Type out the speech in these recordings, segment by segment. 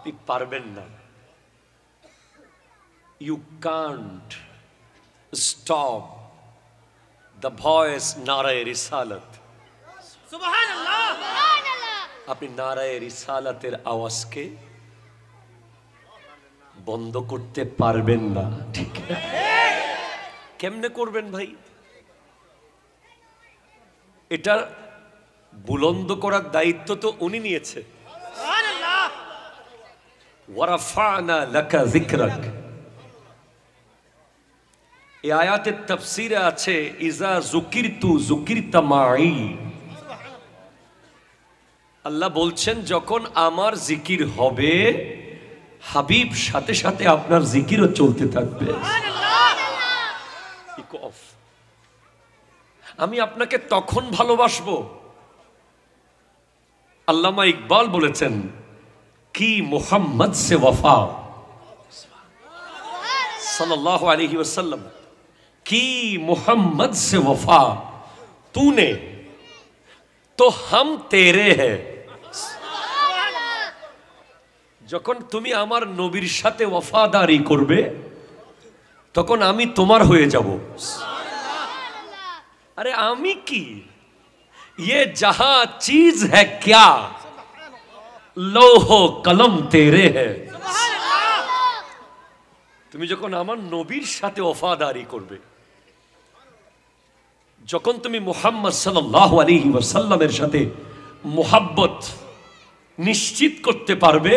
আপনি পারবেন না। You can't stop the voice নারায়ে রিসালাত। সুবহানাল্লাহ। আপনি নারায়ে রিসালাতের আওয়াজকে বন্ধ করতে পারবেন না, ঠিক আছে? কেমনে করবেন ভাই? এটা বুলন্দ করার দায়িত্ব তো উনি নিয়েছে। সুবহানাল্লাহ। ওয়ারাফা'না লাকা যিকরাক। এই আয়াতের তাফসীরে আছে ইজা যুকিরতু যুকিরতা মাই। আল্লাহ বলছেন যখন আমার জিকির হবে হাবিব সাথে সাথে আপনার জিকিরও চলতে থাকবে। আমি আপনাকে তখন ভালোবাসবো। আল্লামা ইকবাল বলেছেন কি মুহাম্মদ সে ওয়াফা सल्लल्लाहु अलैहि वसल्लम की मोहम्मद से वफा तूने तो हम तेरे हैं। যখন তুমি আমার নবীর সাথে ওয়াফাদারি করবে তখন আমি তোমার হয়ে যাব। अरे আমি কি ये जहां चीज है क्या लोहो कलम तेरे है। তুমি যখন আমার নবীর সাথে ওয়াফাদারি করবে, যখন তুমি মুহাম্মদ সাল্লাল্লাহু আলাইহি ওয়াসাল্লামের সাথে মোহাব্বত নিশ্চিত করতে পারবে,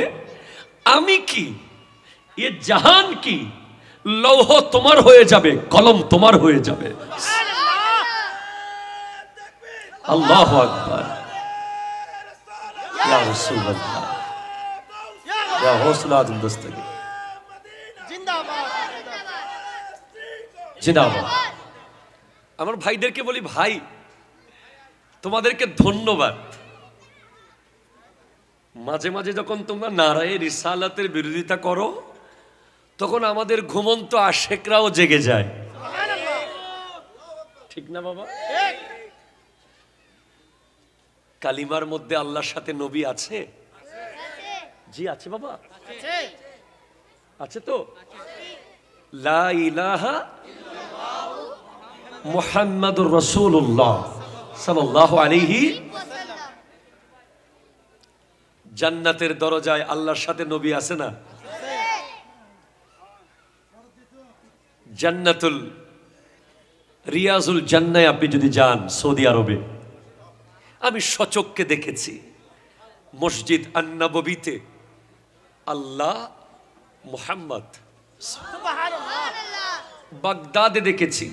আমি কি ये জাহান কি লৌহ তোমার হয়ে যাবে, কলম তোমার হয়ে যাবে। আল্লাহু আকবার। ইয়া রাসূলুল্লাহ ইয়া হৌসলা আজম দস্তগীর জিন্দাবাদ। আমার ভাইদেরকে বলি ভাই তোমাদেরকে ধন্যবাদ। মাঝে মাঝে যখন তোমরা নারায়ে রিসালাতের বিরোধিতা করো তখন আমাদের ঘুমন্ত আশেকরাও জেগে যায়, ঠিক না বাবা? কালিমার মধ্যে আল্লাহর সাথে নবী আছে? জি আছে বাবা, আছে তো। লা ইলাহা মুহাম্মাদুর রাসূলুল্লাহ সাল্লাল্লাহু আলাইহি। জান্নাতের দরজায় আল্লাহর সাথে নবী আছে না? জান্নাতুল রিয়াজুল জান্নায় আপনি যদি যান সৌদি আরবে, আমি সচক্ষে দেখেছি মসজিদ আন-নববীতে আল্লাহ মুহাম্মদ। বাগদাদে দেখেছি,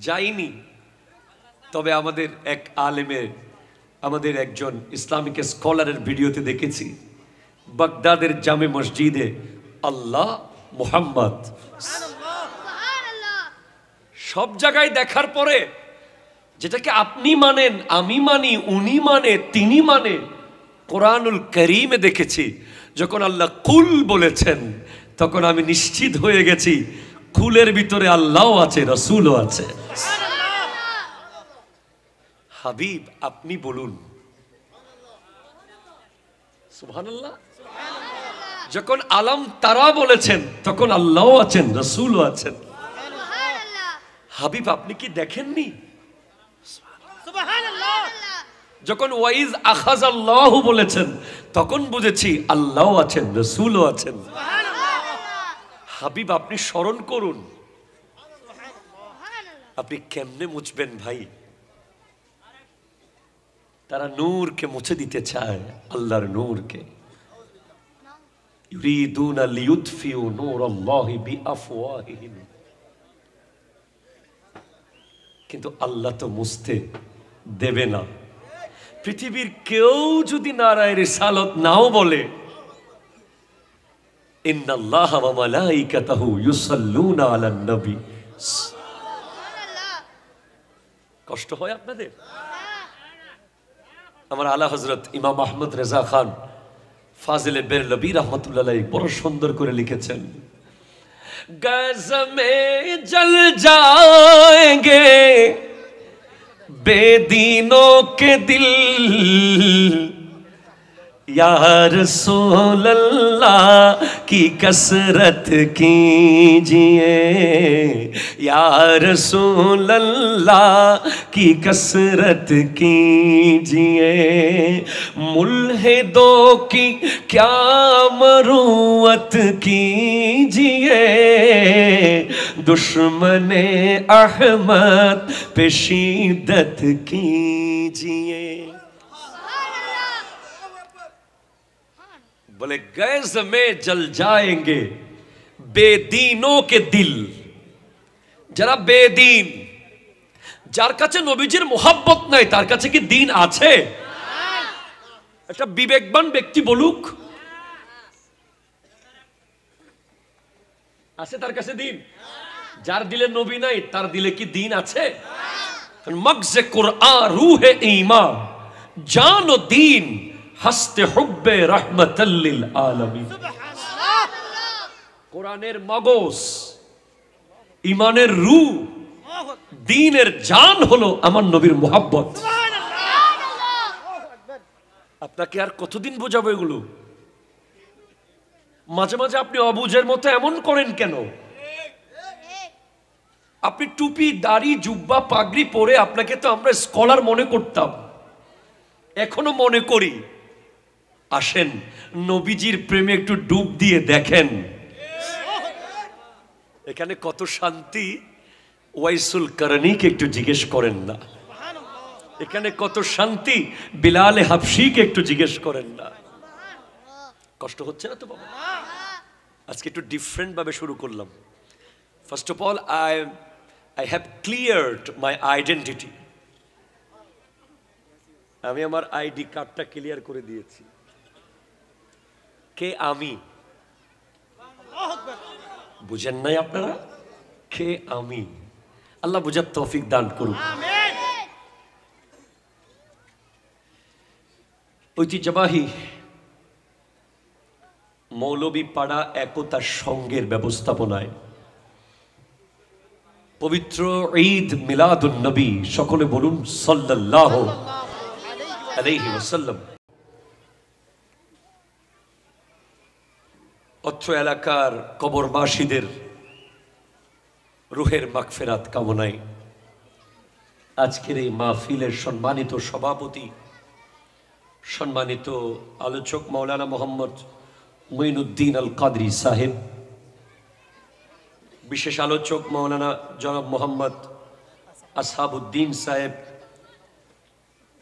যাইনি, তবে আমাদের এক আলেমের, আমাদের একজন ইসলামিক স্কলারের ভিডিওতে দেখেছি বাগদাদের জামে মসজিদে আল্লাহ মুহাম্মদ। সব জায়গায় দেখার পরে যেটাকে আপনি মানেন, আমি মানি, উনি মানে, তিনি মানে, কোরআনুল কারীমে দেখেছি যখন আল্লাহ কুল বলেছেন তখন আমি নিশ্চিত হয়ে গেছি কুলের ভিতরে আল্লাহও আছে, রাসূলও আছে। হাবিব আপনি বলুন সুবহানাল্লাহ। যখন আলম তারা বলেছেন তখন আল্লাহও আছেন, রাসূলও আছেন। হাবিব আপনি কি দেখেননি? সুবহানাল্লাহ। যখন ওয়াইজ আখাযাল্লাহু বলেছেন তখন বুঝেছি আল্লাহও আছেন, রাসূলও আছেন। হাবিব আপনি স্মরণ করুন। আপনি কেমনে মুছবেন ভাই? তারা নূরকে মুছে দিতে চায়, আল্লাহর নূরকে। ইউরিদুনা লিয়ুতফিউ নূরাল্লাহি বিআফওয়াহিহিম, কিন্তু আল্লাহ তো মুছতে দেবে না। পৃথিবীর কেউ যদি নারায়ে রিসালাত নাও বলে, ইন্নাল্লাহা ওয়া মালাইকাতাহু ইউসাল্লুনা আলান নবী। কষ্ট হয় আপনাদের? আমার আলা হযরত ইমাম আহমদ রেজা খান ফাজিলে বেরলভী রাহমাতুল্লাহ আলাইহি বড় সুন্দর করে লিখেছেন, গজ মে জল जाएंगे बेदीनों के दिल, या रसूल अल्लाह की कसरत कीजिए, या रसूल अल्लाह की कसरत कीजिए, मुल्हिदों की क्या मरूवत कीजिए, दुश्मने अहमद पे शिद्दत कीजिए। बोले गैस में जल जाएंगे बेदीनों के दिल। যারা বেদিন, যার কাছে নবীজির মোহাব্বত নাই, তার কাছে কি দিন আছে? একটা বিবেকবান ব্যক্তি বলুক, আছে তার কাছে দিন? যার দিলে নবী নাই, তার দিলে কি দিন আছে? মগজে কুরআন রূহে ঈমান জান ও দিন হস্তে হুব্বে রাহমাতাল লিল আলামিন। কোরআনের মগজ, ইমানের রূহ, দ্বীনের জান হলো আমার নবীর মোহাব্বত। আপনাকে আর কতদিন বোঝাবো এগুলো? মাঝে মাঝে আপনি অবুঝের মতো এমন করেন কেন? আপনি টুপি, দাড়ি, জুব্বা, পাগড়ি পরে আপনাকে তো আমরা স্কলার মনে করতাম, এখনো মনে করি। আসেন নবীজির প্রেমে একটু ডুব দিয়ে দেখেন, এখানে কত শান্তি। ওয়াইসুল কারণীকে একটু জিজ্ঞেস করেন না, এখানে কত শান্তি। বিলাল হাবশিকে একটু জিজ্ঞেস করেন না। কষ্ট হচ্ছে না তো বাবা? আজকে একটু ডিফারেন্ট ভাবে শুরু করলাম। First of all I have cleared my identity. আমি আমার আইডি কার্ডটা ক্লিয়ার করে দিয়েছি। কে আমি? বুঝেন নাই আপনারা? কে আমি? আল্লাহ বুঝার তৌফিক দান করুন। ঐতিহ্যবাহী মৌলভীপাড়া একতা সংঘের ব্যবস্থাপনায় পবিত্র ঈদ মিলাদুন নবী, সকলে বলুন সাল্লাল্লাহু আলাইহি ওয়াসাল্লাম, অত্র এলাকার কবরবাসীদের রুহের মাগফিরাত কামনায় আজকের এই মাহফিলের সম্মানিত সভাপতি, সম্মানিত আলোচক মাওলানা মোহাম্মদ মুঈনুদ্দিন আল কাদরি সাহেব, বিশেষ আলোচক মাওলানা জনাব মোহাম্মদ আসহাবউদ্দিন সাহেব,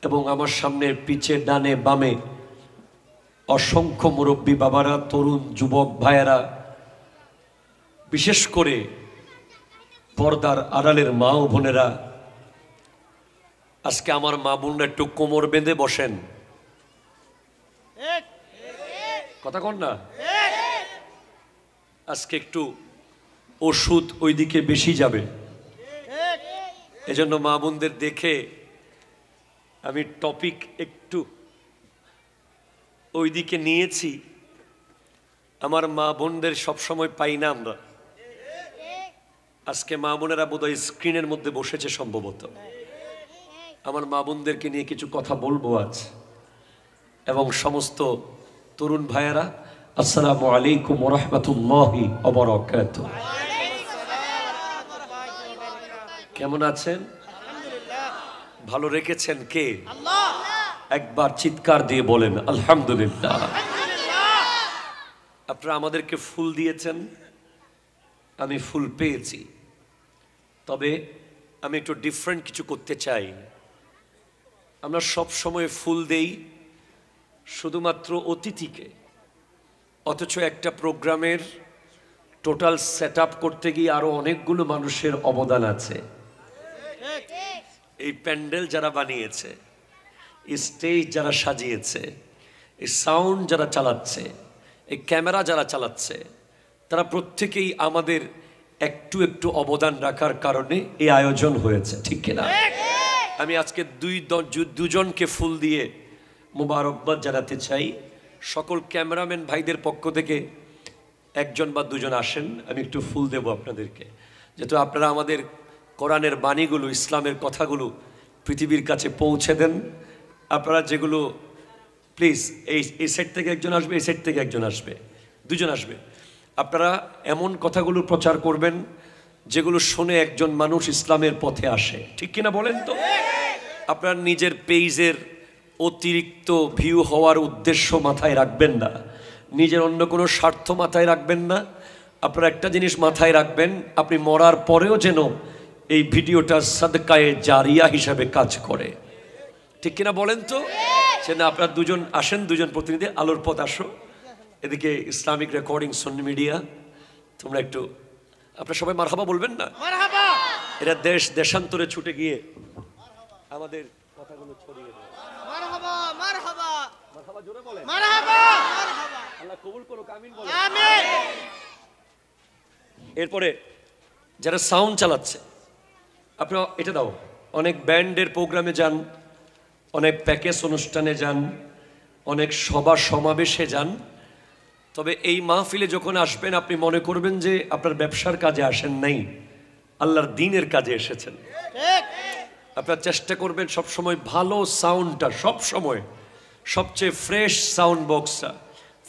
এবং আমার সামনে পিছে ডানে বামে অসংখ্য মুরব্বী বাবারা, তরুণ যুবক ভাইয়েরা, বিশেষ করে পর্দার আড়ালের মা ও বোনেরা। আজকে আমার মা বোনরা একটু কোমর বেঁধে বসেন, কথা কন না। আজকে একটু ওষুধ ওইদিকে বেশি যাবে, এজন্য মা বোনদের দেখে আমি টপিক একটু ওইদিকে নিয়েছি। আমার মা বোনদের সবসময় পাই না আমরা, আজকে মা বোনেরা বোধহয় স্ক্রিনের মধ্যে বসেছে সম্ভবত। আমার মা বোনদেরকে নিয়ে কিছু কথা বলবো আজ। এবং সমস্ত তরুণ ভাইয়েরা, আসসালামু আলাইকুম ওয়া রাহমাতুল্লাহি ওয়া বারাকাতুহু। কেমন আছেন? ভালো রেখেছেন কে? আল্লাহ। একবার চিৎকার দিয়ে বলেন আলহামদুলিল্লাহ। আপনারা আমাদেরকে ফুল দিয়েছেন, আমি ফুল পেয়েছি, তবে আমি একটু ডিফারেন্ট কিছু করতে চাই। আমরা সব সময় ফুল দেই শুধুমাত্র অতিথিকে, অথচ একটা প্রোগ্রামের টোটাল সেট আপ করতে গিয়ে আরো অনেকগুলো মানুষের অবদান আছে। এই প্যান্ডেল যারা বানিয়েছে, এই স্টেজ যারা সাজিয়েছে, এই সাউন্ড যারা চালাচ্ছে, এই ক্যামেরা যারা চালাচ্ছে, তারা প্রত্যেকেই আমাদের একটু একটু অবদান রাখার কারণে এই আয়োজন হয়েছে, ঠিক কিনা? আমি আজকে দুজনকে ফুল দিয়ে মুবারকবাদ জানাতে চাই। সকল ক্যামেরাম্যান ভাইদের পক্ষ থেকে একজন বা দুজন আসেন, আমি একটু ফুল দেব আপনাদেরকে, যেহেতু আপনারা আমাদের কোরআনের বাণীগুলো, ইসলামের কথাগুলো পৃথিবীর কাছে পৌঁছে দেন। আপনারা যেগুলো প্লিজ এই সেট থেকে একজন আসবে, এই সেট থেকে একজন আসবে, দুজন আসবে। আপনারা এমন কথাগুলো প্রচার করবেন যেগুলো শুনে একজন মানুষ ইসলামের পথে আসে, ঠিক কিনা বলেন তো? আপনার নিজের পেজের অতিরিক্ত ভিউ হওয়ার উদ্দেশ্য মাথায় রাখবেন না, নিজের অন্য কোনো স্বার্থ মাথায় রাখবেন না। আপনারা একটা জিনিস মাথায় রাখবেন, আপনি মরার পরেও যেন এই ভিডিওটা সাদকায়ে জারিয়া হিসাবে কাজ করে, ঠিক কিনা বলেন তো? সে না, আপনার দুজন আসেন, দুজন প্রতিনিধি, আলোর পথ আসো এদিকে, ইসলামিক রেকর্ডিং সুন্নি মিডিয়া, তোমরা একটু, আপনারা সবাই মারহাবা বলবেন না? এরা দেশান্তরে ছুটে গিয়ে আমাদের কথাগুলো ছড়িয়ে দেয়। মারহাবা মারহাবা মারহাবা, জোরে বলেন মারহাবা মারহাবা, আল্লাহ কবুল করুক, আমিন বলেন আমিন। এরপরে যারা সাউন্ড চালাচ্ছে, আপনারা এটা দাও, অনেক ব্যান্ডের প্রোগ্রামে যান, অনেক প্যাকেজ অনুষ্ঠানে যান, অনেক সভা সমাবেশে যান, তবে এই মাহফিলে যখন আসবেন আপনি মনে করবেন যে আপনার ব্যবসার কাজে আসেন নাই, আল্লাহর দ্বীনের কাজে এসেছেন। আপনারা চেষ্টা করবেন সবসময় ভালো সাউন্ডটা, সবসময় সবচেয়ে ফ্রেশ সাউন্ড বক্সটা,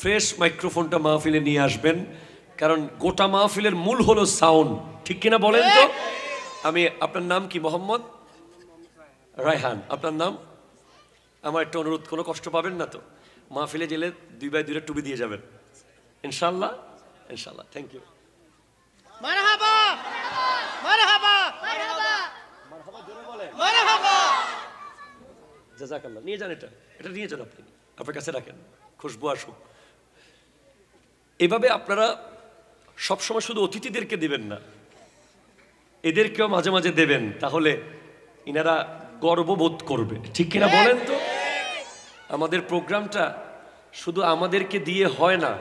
ফ্রেশ মাইক্রোফোনটা মাহফিলে নিয়ে আসবেন, কারণ গোটা মাহফিলের মূল হলো সাউন্ড, ঠিক কিনা বলেন তো? আমি, আপনার নাম কি? মোহাম্মদ রায়হান, আপনার নাম? আমার একটা অনুরোধ, কোনো কষ্ট পাবেন না তো? মাহফিলে গেলে 2x2 টুপি দিয়ে যাবেন ইনশাআল্লাহ, ইনশাআল্লাহ। Thank you. মারহাবা মারহাবা মারহাবা মারহাবা, জোরে বলেন মারহাবা। জাযাকাল্লাহ, নিয়ে যান, এটা নিয়ে যান, আপনি আপনার কাছে রাখেন, খুশবু আসুক। এভাবে আপনারা সবসময় শুধু অতিথিদেরকে দিবেন না, এদেরকেও মাঝে মাঝে দেবেন, তাহলে ইনারা গর্ববোধ করবে, ঠিক কিনা বলেন তো? আমাদের প্রোগ্রামটা শুধু আমাদেরকে দিয়ে হয় না,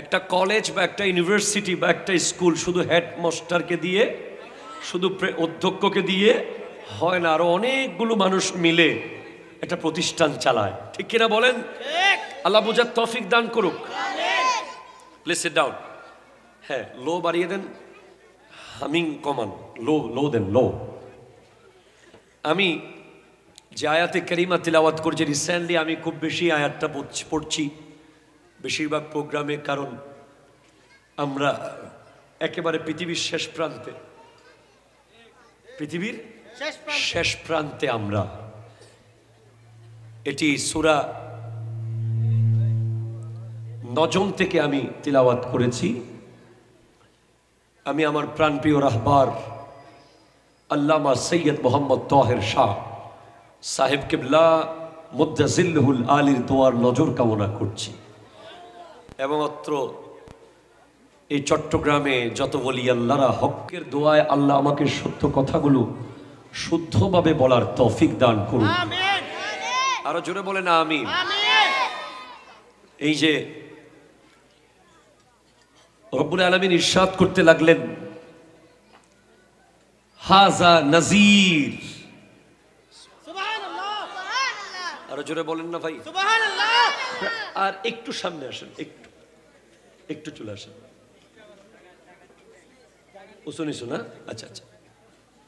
একটা কলেজ বা একটা ইউনিভার্সিটি বা একটা স্কুল শুধু হেডমাস্টারকে দিয়ে, শুধু অধ্যক্ষকে দিয়ে হয় না, আরো অনেকগুলো মানুষ মিলে একটা প্রতিষ্ঠান চালায়, ঠিক কিনা বলেন? আল্লাহ বুঝার তৌফিক দান করুক। Please sit down. হ্যাঁ, লো বাড়িয়ে দেন, হামিং কমান, লো দেন, লো। আমি যে আয়াতে কারিমা তিলাওয়াত করছি রিসেন্টলি, আমি খুব বেশি আয়াতটা পড়ছি বেশিরভাগ প্রোগ্রামে, কারণ আমরা একেবারে পৃথিবীর শেষ প্রান্তে, পৃথিবীর শেষ প্রান্তে আমরা। এটি সূরা নজম থেকে আমি তিলাওয়াত করেছি। আমি আমার প্রাণপ্রিয় রাহবার আল্লামা সৈয়দ মোহাম্মদ তাহের শাহ সাহেব কিবলা মুদ্দাজিল্লুহুল আলীর দোয়ার নজর কামনা করছি, এবং অত্র এই চট্টগ্রামে যত বলি আল্লাহরা হকের দোয়ায় আল্লাহ আমাকে সত্য কথাগুলো শুদ্ধভাবে বলার তৌফিক দান করুন। আরো জোরে বলেন আমিন। এই যে রব্বুল আলামিন ইরশাদ করতে লাগলেন, হাজা নাজির, আরো জোরে বলেন না ভাই, আর একটু সামনে আসেন, একটু চলে আসেন, উঁচু নিচু না, আচ্ছা আচ্ছা,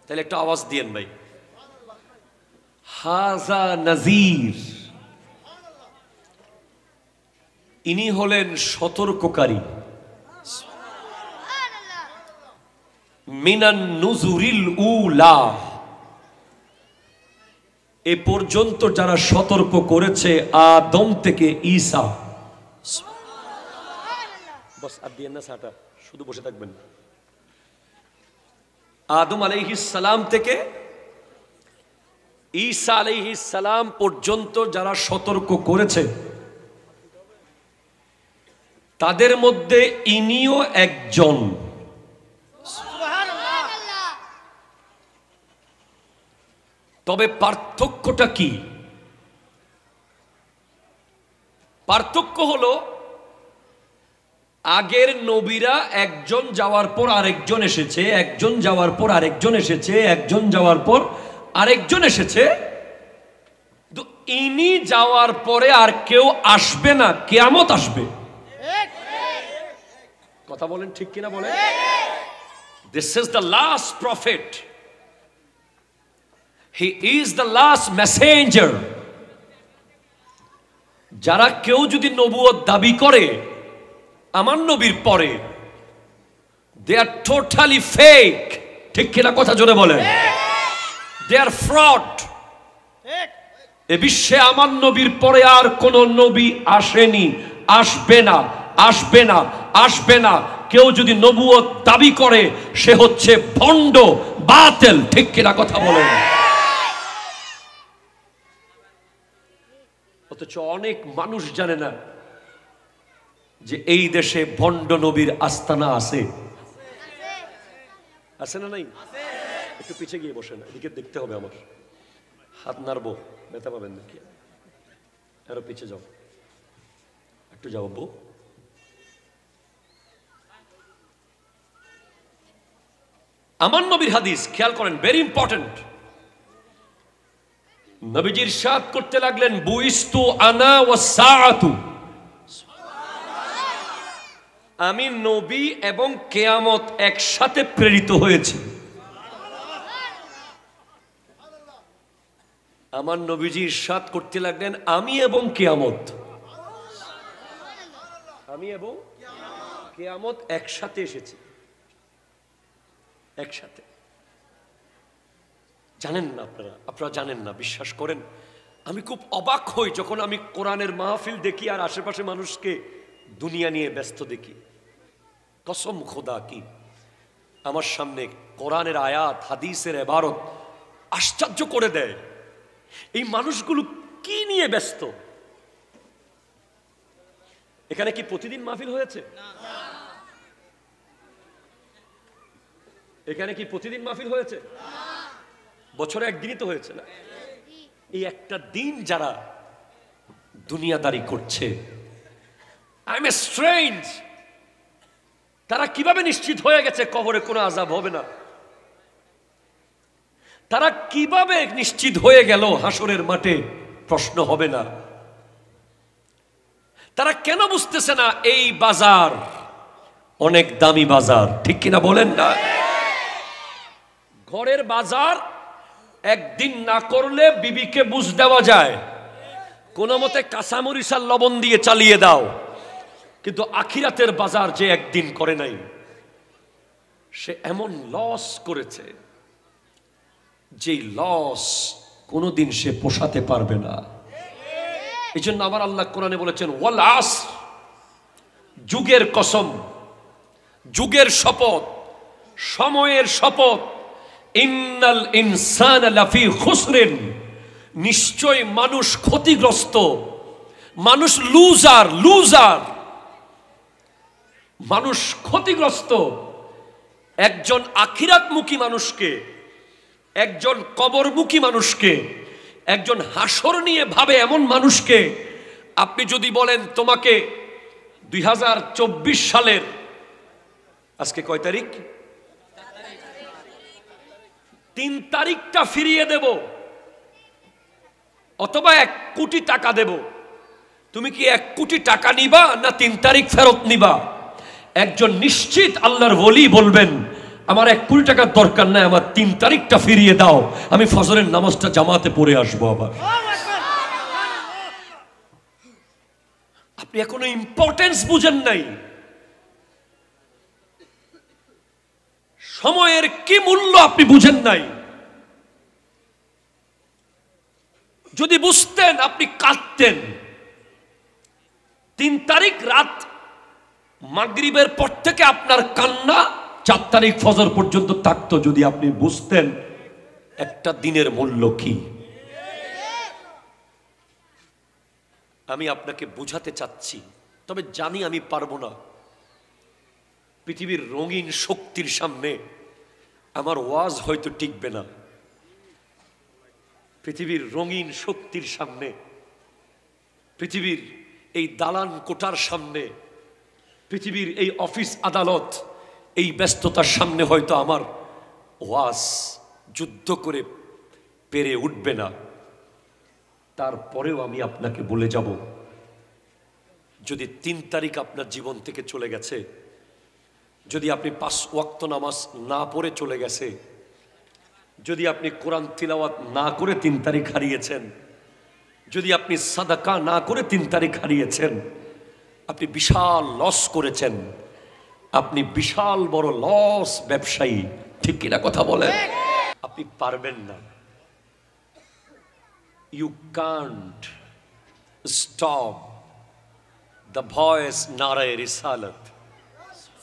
তাহলে একটু আওয়াজ দিয়েন ভাই। হাজা নাজির, ইনি হলেন সতর্ককারী, মিনান নুজুরিল উলা, এ পর্যন্ত যারা সতর্ক করেছে আদম থেকে ঈসা। বস আর দিয়েন না সাটা, শুধু বসে থাকবেন। আদম আলাইহিস সালাম থেকে ঈসা আলাইহিস সালাম পর্যন্ত যারা সতর্ক করেছে, তাদের মধ্যে ইনিও একজন। তবে পার্থক্যটা কি? পার্থক্য হলো, আগের নবীরা একজন যাওয়ার পর আরেকজন এসেছে, একজন যাওয়ার পর আরেকজন এসেছে, একজন যাওয়ার পর আরেকজন এসেছে। তো ইনি যাওয়ার পরে আর কেউ আসবে না, কিয়ামত আসবে। কথা বলেন ঠিক কিনা বলেন? This is the last prophet. He is the last messenger. যারা কেউ যদি নবুয়ত দাবি করে আমার নবীর পরে, দে আর টোটালি ফেক। ঠিক কিনা কথা জোরে বলেন? দে আর ফ্রড। এ বিশ্বে আমার নবীর পরে আর কোন নবী আসেনি, আসবে না, আসবে না, আসবে না। কেউ যদি নবুয়ত দাবি করে সে হচ্ছে ভণ্ড, বাতিল। ঠিক কিনা কথা বলেন? অথচ অনেক মানুষ জানে না যে এই দেশে ভণ্ড নবীর আস্তানা আছে। আছে না নাই? একটু পিছিয়ে গিয়ে বসে না, এদিকে দেখতে হবে আমার। হাত নাড়বো, ব্যথা পাবেন নাকি? আরো পিছিয়ে যাও, একটু যাও বউ। আমার নবীর হাদিস খেয়াল করেন, ভেরি ইম্পর্টেন্ট। নবীজি ইরশাদ করতে লাগলেন, বুইস্তু আনা ওয়াস সাআতু, আমি নবী এবং কিয়ামত একসাথে প্রেরিত হয়েছে। আমার নবীজি ইরশাদ করতে লাগলেন, আমি এবং কিয়ামত, আমি এবং কিয়ামত একসাথে এসেছে, একসাথে। জানেন না আপনারা জানেন না, বিশ্বাস করেন। আমি খুব অবাক হই যখন আমি কোরআনের মাহফিল দেখি আর আশেপাশে মানুষকে দুনিয়া নিয়ে ব্যস্ত দেখি। কসম খোদা কি আমার সামনে কোরআনের আয়াত, হাদিসের ইবারত আশ্চর্য করে দেয়। এই মানুষগুলো কি নিয়ে ব্যস্ত? এখানে কি প্রতিদিন মাহফিল হয়েছে? এখানে কি প্রতিদিন মাহফিল হয়েছে? বছরে একদিনই তো হয়েছে না? এই একটা দিন যারা দুনিয়াদারি করছে, আই এম স্ট্রেঞ্জ। তারা কিভাবে নিশ্চিত হয়ে গেছে কবরে কোনো আযাব হবে না? তারা কিভাবে নিশ্চিত হয়ে গেল হাসরের মাঠে প্রশ্ন হবে না? তারা কেন বুঝতেছে না এই বাজার অনেক দামি বাজার? ঠিক কিনা বলেন না? ঘরের বাজার একদিন না করলে বিবিকে বুঝ দেওয়া যায়, কোনো মতে কাঁচামরিচ আর লবণ দিয়ে চালিয়ে দাও। কিন্তু আখিরাতের বাজার যে একদিন করে নাই, সে এমন লস করেছে যে লস কোনোদিন সে পোষাতে পারবে না। এই জন্য আমার আল্লাহ কোরআনে বলেছেন, ওয়াল আসর, যুগের কসম, যুগের শপথ, সময়ের শপথ, ইন্নাল ইনসানা লাফি খুসরিন, নিশ্চয় মানুষ ক্ষতিগ্রস্ত, মানুষ লুজার, লুজার, মানুষ ক্ষতিগ্রস্ত। একজন আখিরাতমুখী মানুষকে, একজন কবরমুখী মানুষকে, একজন হাসর নিয়ে ভাবে এমন মানুষকে আপনি যদি বলেন তোমাকে 2024 সালের আজকে কয় তারিখ? 3 তারিখটা ফিরিয়ে দেব অথবা 1 কোটি টাকা দেব, তুমি কি 1 কোটি টাকা নিবা না 3 তারিখ ফেরত নিবা? একজন নিশ্চিত আল্লাহর ওলি বলবেন, আমার 1 কোটি টাকার দরকার নাই, আমার 3 তারিখটা ফিরিয়ে দাও, আমি ফজরের নামাজটা জামাতে পড়ে আসবো আবার। আপনি এখনো ইম্পর্টেন্স বুঝেন নাই, সময়ের কি মূল্য আপনি বুঝেন নাই। যদি বুঝতেন আপনি কাঁদতেন। 3 তারিখ রাত মাগরিবের পর থেকে আপনার কান্না 4 তারিখ ফজর পর্যন্ত থাকতো, যদি আপনি বুঝতেন একটা দিনের মূল্য কি। আমি আপনাকে বুঝাতে চাচ্ছি, তবে জানি আমি পারবো না। পৃথিবীর রঙিন শক্তির সামনে আমার ওয়াজ হয়তো টিকবে না। পৃথিবীর রঙিন শক্তির সামনে, পৃথিবীর এই দালান কোটার সামনে, পৃথিবীর এই অফিস আদালত, এই ব্যস্ততার সামনে হয়তো আমার ওয়াজ যুদ্ধ করে পেরে উঠবে না। তারপরেও আমি আপনাকে বলে যাব, যদি 3 তারিখ আপনার জীবন থেকে চলে গেছে, যদি আপনি 5 ওয়াক্ত নামাজ না পড়ে চলে গেছে, যদি আপনি কোরআন তিলাওয়াত না করে 3 তারিখ হারিয়েছেন, যদি আপনি সাদাকা না করে 3 তারিখ হারিয়েছেন, আপনি বিশাল লস করেছেন, আপনি বিশাল বড় লস ব্যবসায়ী। ঠিক কিনা কথা বলেন? আপনি পারবেন না। You can't stop the voice নারায়ে রিসালাত।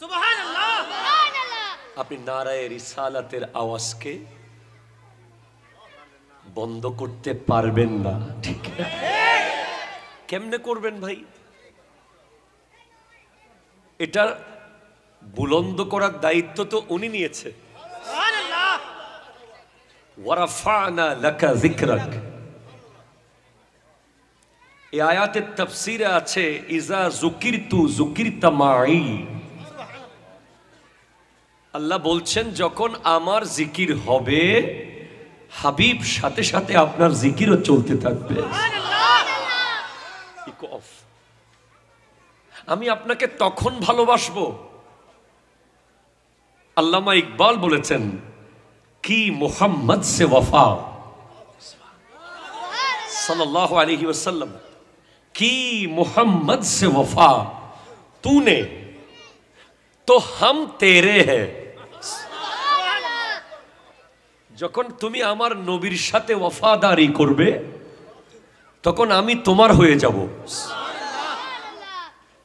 সুবহানাল্লাহ। আপনি নারায়ে রিসালাতের আওয়াজকে বন্ধ করতে পারবেন না। ঠিক কেমনে করবেন ভাই? এটা বুলন্দ করার দায়িত্ব তো উনি নিয়েছে। সুবহানাল্লাহ। ওয়ারাফা'না লাকা যিকরাক। এই আয়াতের তাফসীরে আছে ইজা যুকিরতু যুকিরতা মাই। আল্লাহ বলছেন যখন আমার জিকির হবে, হাবিব সাথে সাথে আপনার জিকিরও চলতে থাকবে। আমি আপনাকে তখন ভালোবাসবো। আল্লামা ইকবাল বলেছেন কি মুহাম্মদ সে ওয়াফা सल्लल्लाहु अलैहि वसल्लम की मोहम्मद से वफा तूने तो हम तेरे हैं। যখন তুমি আমার নবীর সাথে ওয়াফাদারি করবে তখন আমি তোমার হয়ে যাব।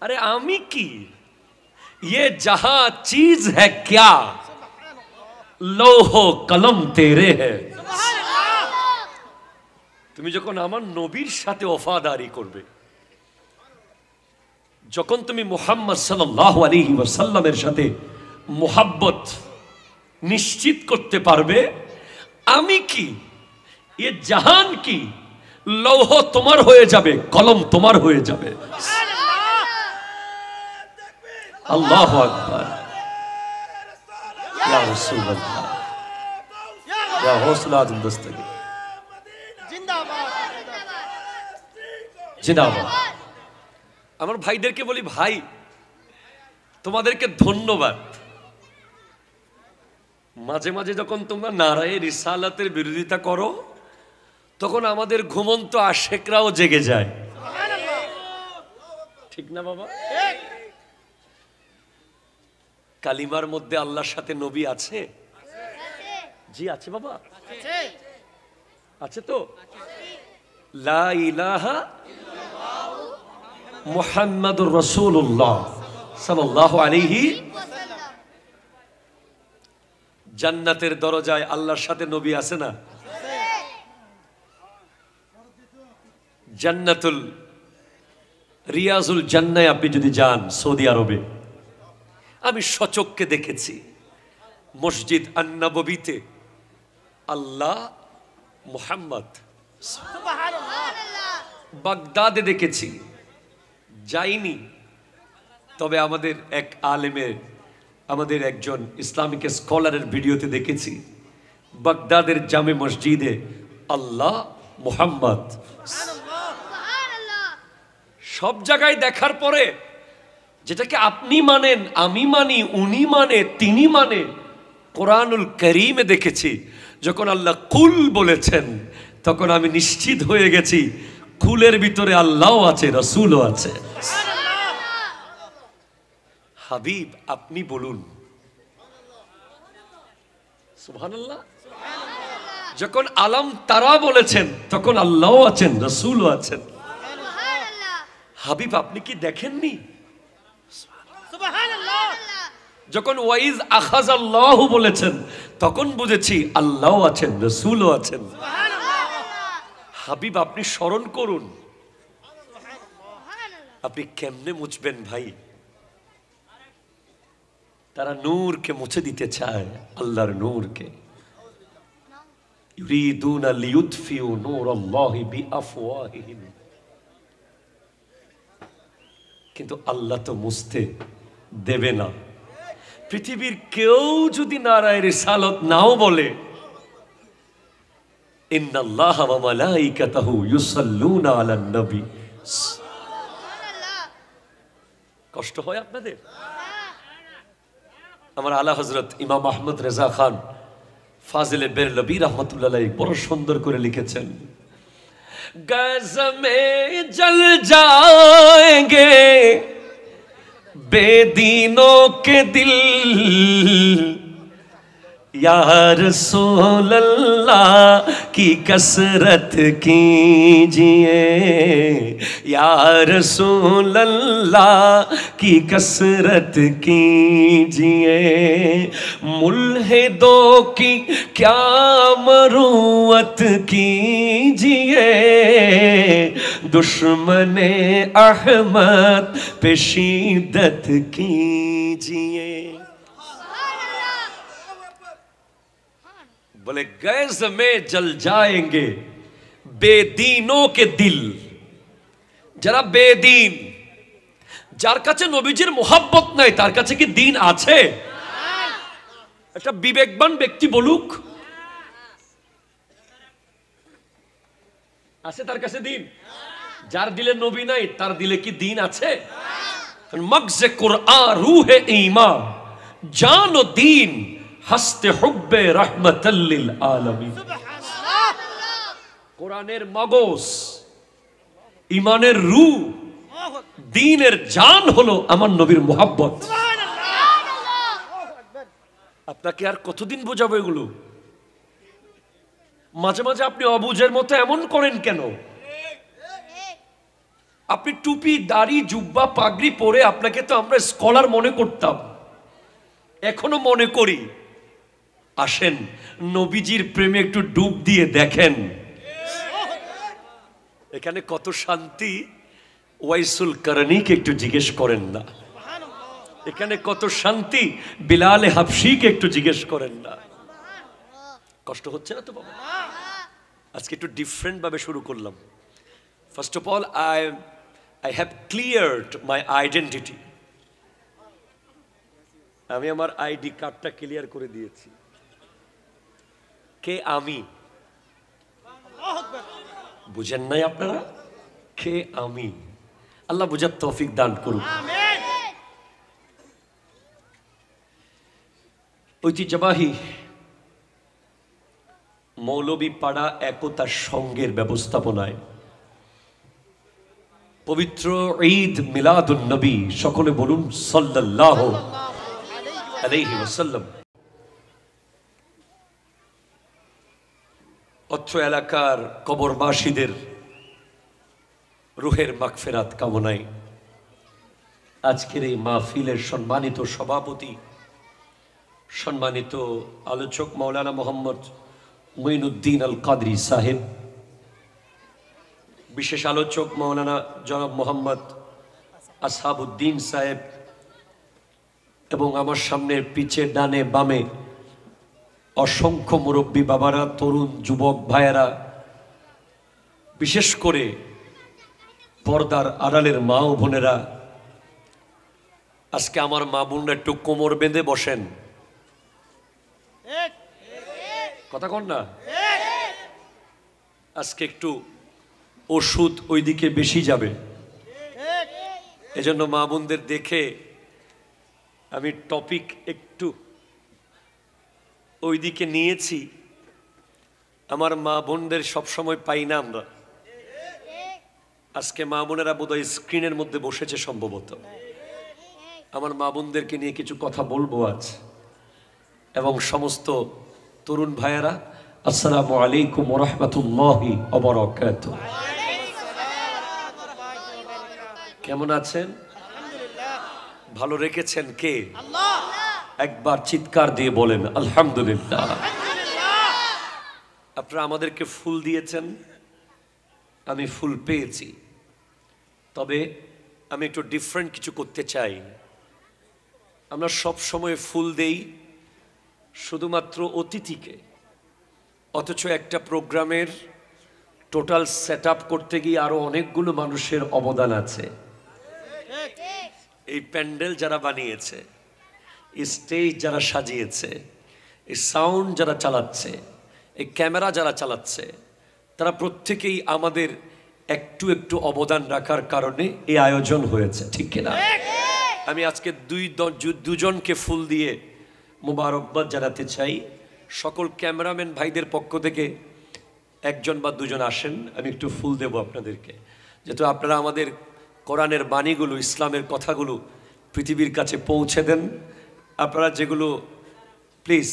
अरे आमी की ये जहां चीज है क्या लोहो कलम तेरे है। তুমি যখন আমার নবীর সাথে ওয়াফাদারি করবে, যখন তুমি মুহাম্মদ সাল্লাল্লাহু আলাইহি ওয়াসাল্লামের সাথে মুহাব্বত নিশ্চিত করতে পারবে, আমি কি ये জাহান কি লৌহ তোমার হয়ে যাবে, কলম তোমার হয়ে যাবে। আল্লাহু আকবার। ইয়া রাসূলুল্লাহ ইয়া হৌসলা আজম দস্তগীর জিন্দাবাদ। আমার ভাইদেরকে বলি, ভাই তোমাদেরকে ধন্যবাদ। মাঝে মাঝে যখন তোমরা নারায়ে রিসালাতের বিরোধিতা করো তখন আমাদের ঘুমন্ত আশেকরাও জেগে যায়। ঠিক না বাবা? কালিমার মধ্যে আল্লাহর সাথে নবী আছে? জি আছে বাবা, আছে তো। লা ইলাহা মুহাম্মাদুর রাসূলুল্লাহ সাল্লাল্লাহু আলাইহি। জান্নাতের দরজায় আল্লাহর সাথে নবী আছে না? জান্নাতুল রিয়াজুল জান্নায় আপনি যদি যান সৌদি আরবে, আমি সচক্ষে দেখেছি মসজিদ আন-নববীতে আল্লাহ মুহাম্মদ। বাগদাদে দেখেছি, যাইনি, তবে আমাদের এক আলেমের, আমাদের একজন ইসলামিক স্কলারের ভিডিওতে দেখেছি বাগদাদের জামে মসজিদে আল্লাহ মুহাম্মদ। সব জায়গায় দেখার পরে যেটাকে আপনি মানেন, আমি মানি, উনি মানে, তিনি মানে, কোরআনুল কারীমে দেখেছি যখন আল্লাহ কুল বলেছেন তখন আমি নিশ্চিত হয়ে গেছি কুলের ভিতরে আল্লাহও আছে, রাসূলও আছে। হাবিব আপনি বলুন সুবহানাল্লাহ। যখন আলম তারা বলেছেন তখন আল্লাহও আছেন, রাসূলও আছেন। হাবিব আপনি কি দেখেননি? সুবহানাল্লাহ। যখন ওয়াইজ আখাযাল্লাহু বলেছেন তখন বুঝেছি আল্লাহও আছেন, রাসূলও আছেন। হাবিব আপনি স্মরণ করুন। আপনি কেমনে মুছবেন ভাই? তারা নূরকে মুছে দিতে চায়, আল্লাহর নূরকে। ইউরিদুনা লিয়ুতফিউ নূরাল্লাহি বিআফওয়াহিহিম, কিন্তু আল্লাহ তো মুছতে দেবে না। পৃথিবীর কেউ যদি নারায়ে রিসালাত নাও বলে, ইন্নাল্লাহা ওয়া মালাইকাতাহু ইউসাল্লুনা আলান নবী। কষ্ট হয় আপনাদের? আমার আলা হযরত ইমাম আহমদ রেজা খান ফাজিলে বেরলভী রাহমাতুল্লাহ আলাইহি বড় সুন্দর করে লিখেছেন, गैस में जल जाएंगे बेदीनों के दिल, या रसूल अल्लाह की कसरत कीजिए, या रसूल अल्लाह की कसरत कीजिए। मुल्हिदों की क्या मरूवत कीजिए, दुश्मने अहमद पे शिद्दत कीजिए। बोले गैस में जल जाएंगे बेदीनों के दिल। যারা বেদিন, যার কাছে নবীজির মোহাব্বত নাই, তার কাছে কি দিন আছে? একটা বিবেকবান ব্যক্তি বলুক, আছে তার কাছে দিন? যার দিলে নবী নাই, তার দিলে কি দিন আছে? মগজে কুরআন রূহে ঈমান জান ও দিন হস্তে হুব্বে রাহমাতাল লিল আলামিন। কোরআনের মগজ, ঈমানের রূহ, দ্বীনের জান হলো আমার নবীর মোহাব্বত। আপনাকে আর কতদিন বোঝাবো এগুলো? মাঝে মাঝে আপনি অবুঝের মতো এমন করেন কেন? আপনি টুপি, দাড়ি, জুব্বা, পাগড়ি পরে আপনাকে তো আমরা স্কলার মনে করতাম, এখনো মনে করি। আসেন নবীজির প্রেমে একটু ডুব দিয়ে দেখেন, এখানে কত শান্তি। ওয়াইসুল করণীকে একটু জিজ্ঞেস করেন না, এখানে কত শান্তি। বিলালে হাবশিকে একটু জিজ্ঞেস করেন না। কষ্ট হচ্ছে না তো বাবা? আজকে একটু ডিফারেন্ট ভাবে শুরু করলাম। First of all I have cleared my identity. আমি আমার আইডি কার্ডটা ক্লিয়ার করে দিয়েছি। কে আমি? বুঝেন নাই আপনারা? কে আমি? আল্লাহ বুঝার তৌফিক দান করুন। ঐতিহ্যবাহী মৌলভীপাড়া একতা সংঘের ব্যবস্থাপনায় পবিত্র ঈদ মিলাদুন নবী, সকলে বলুন সাল্লাল্লাহু আলাইহি ওয়াসাল্লাম, অত্র এলাকার কবরবাসীদের রুহের মাগফিরাত কামনায় আজকের এই মাহফিলের সম্মানিত সভাপতি, সম্মানিত আলোচক মাওলানা মোহাম্মদ মুঈনুদ্দিন আল কাদরি সাহেব, বিশেষ আলোচক মাওলানা জনাব মোহাম্মদ আসহাবউদ্দিন সাহেব, এবং আমার সামনে পিছে ডানে বামে অসংখ্য মুরব্বী বাবারা, তরুণ যুবক ভাইয়েরা, বিশেষ করে পর্দার আড়ালের মা ও বোনেরা। আজকে আমার মা বোনরা একটু কোমর বেঁধে বসেন, কথা কন না। আজকে একটু ওষুধ ওইদিকে বেশি যাবে, এজন্য মা বোনদের দেখে আমি টপিক একটু ওইদিকে নিয়েছি। আমার মা বোনদের সবসময় পাই না আমরা, আজকে মা বোনেরা বোধহয় স্ক্রিনের মধ্যে বসেছে সম্ভবত। আমার মা বোনদেরকে নিয়ে কিছু কথা বলবো আজ। এবং সমস্ত তরুণ ভাইয়েরা, আসসালামু আলাইকুম ওয়া রাহমাতুল্লাহি ওয়া বারাকাতুহু। কেমন আছেন? ভালো রেখেছেন কে? একবার চিৎকার দিয়ে বলেন আলহামদুলিল্লাহ। আপনারা আমাদেরকে ফুল দিয়েছেন, আমি ফুল পেয়েছি, তবে আমি একটু ডিফারেন্ট কিছু করতে চাই। আমরা সব সময় ফুল দেই শুধুমাত্র অতিথিকে, অথচ একটা প্রোগ্রামের টোটাল সেট আপ করতে গিয়ে আরো অনেকগুলো মানুষের অবদান আছে। এই প্যান্ডেল যারা বানিয়েছে, এই স্টেজ যারা সাজিয়েছে, এই সাউন্ড যারা চালাচ্ছে, এই ক্যামেরা যারা চালাচ্ছে, তারা প্রত্যেকেই আমাদের একটু একটু অবদান রাখার কারণে এই আয়োজন হয়েছে, ঠিক কিনা? আমি আজকে দুজনকে ফুল দিয়ে মোবারকবাদ জানাতে চাই। সকল ক্যামেরাম্যান ভাইদের পক্ষ থেকে একজন বা দুজন আসেন, আমি একটু ফুল দেব আপনাদেরকে, যেহেতু আপনারা আমাদের কোরআনের বাণীগুলো, ইসলামের কথাগুলো পৃথিবীর কাছে পৌঁছে দেন। আপনারা যেগুলো, প্লিজ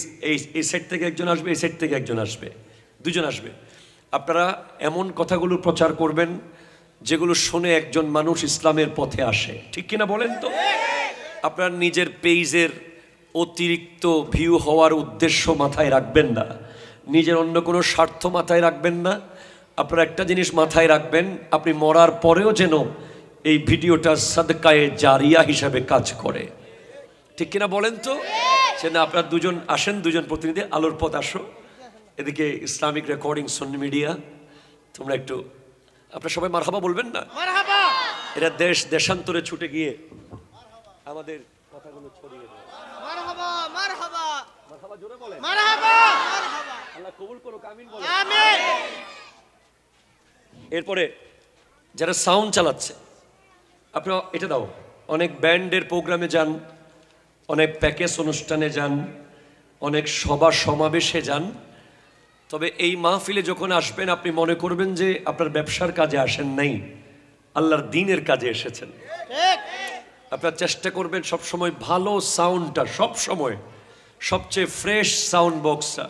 এই সাইড থেকে একজন আসবে, এই সাইড থেকে একজন আসবে, দুজন আসবে। আপনারা এমন কথাগুলো প্রচার করবেন যেগুলো শুনে একজন মানুষ ইসলামের পথে আসে, ঠিক কিনা বলেন তো? আপনার নিজের পেজের অতিরিক্ত ভিউ হওয়ার উদ্দেশ্য মাথায় রাখবেন না, নিজের অন্য কোনো স্বার্থ মাথায় রাখবেন না। আপনারা একটা জিনিস মাথায় রাখবেন, আপনি মরার পরেও যেন এই ভিডিওটা সাদকায়ে জারিয়া হিসাবে কাজ করে, ঠিক কিনা বলেন তো? সে না, আপনারা দুজন আসেন, দুজন প্রতিনিধি, আলোর পথ আসো এদিকে, ইসলামিক রেকর্ডিং সুন্নি মিডিয়া, তোমরা একটু, আপনারা সবাই মারহাবা বলবেন না? এরা দেশান্তরে ছুটে গিয়ে আমাদের কথাগুলো ছড়িয়ে দেয়। মারহাবা মারহাবা মারহাবা, জোরে বলেন মারহাবা মারহাবা, আল্লাহ কবুল করুক, আমিন বলেন, আমিন। এরপরে যারা সাউন্ড চালাচ্ছে, আপনারা এটা দাও, অনেক ব্যান্ডের প্রোগ্রামে যান, অনেক প্যাকেজ অনুষ্ঠানে যান, অনেক সভা সমাবেশে যান, তবে এই মাহফিলে যখন আসবেন আপনি মনে করবেন যে আপনার ব্যবসার কাজে আসেন নাই, আল্লাহর দ্বীনের কাজে এসেছেন। আপনার চেষ্টা করবেন সবসময় ভালো সাউন্ডটা, সবসময় সবচেয়ে ফ্রেশ সাউন্ড বক্সটা,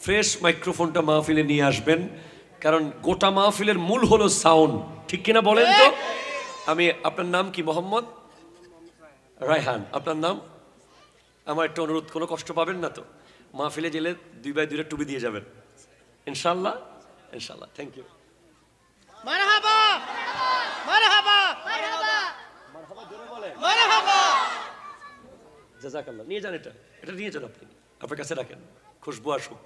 ফ্রেশ মাইক্রোফোনটা মাহফিলে নিয়ে আসবেন, কারণ গোটা মাহফিলের মূল হলো সাউন্ড, ঠিক কিনা বলেন তো? আমি, আপনার নাম কি? মোহাম্মদ রায়হান, আপনার নাম? আমার একটা অনুরোধ, কোনো কষ্ট পাবেন না তো? মাহফিলে গেলে 2x2 টুপি দিয়ে যাবেন, ইনশাআল্লাহ ইনশাআল্লাহ। Thank you. মারহাবা মারহাবা মারহাবা মারহাবা, জোরে বলেন মারহাবা, জাযাকাল্লাহ। নিয়ে যান, এটা নিয়ে যান, আপনি আপনার কাছে রাখেন, খুশবু আসুক।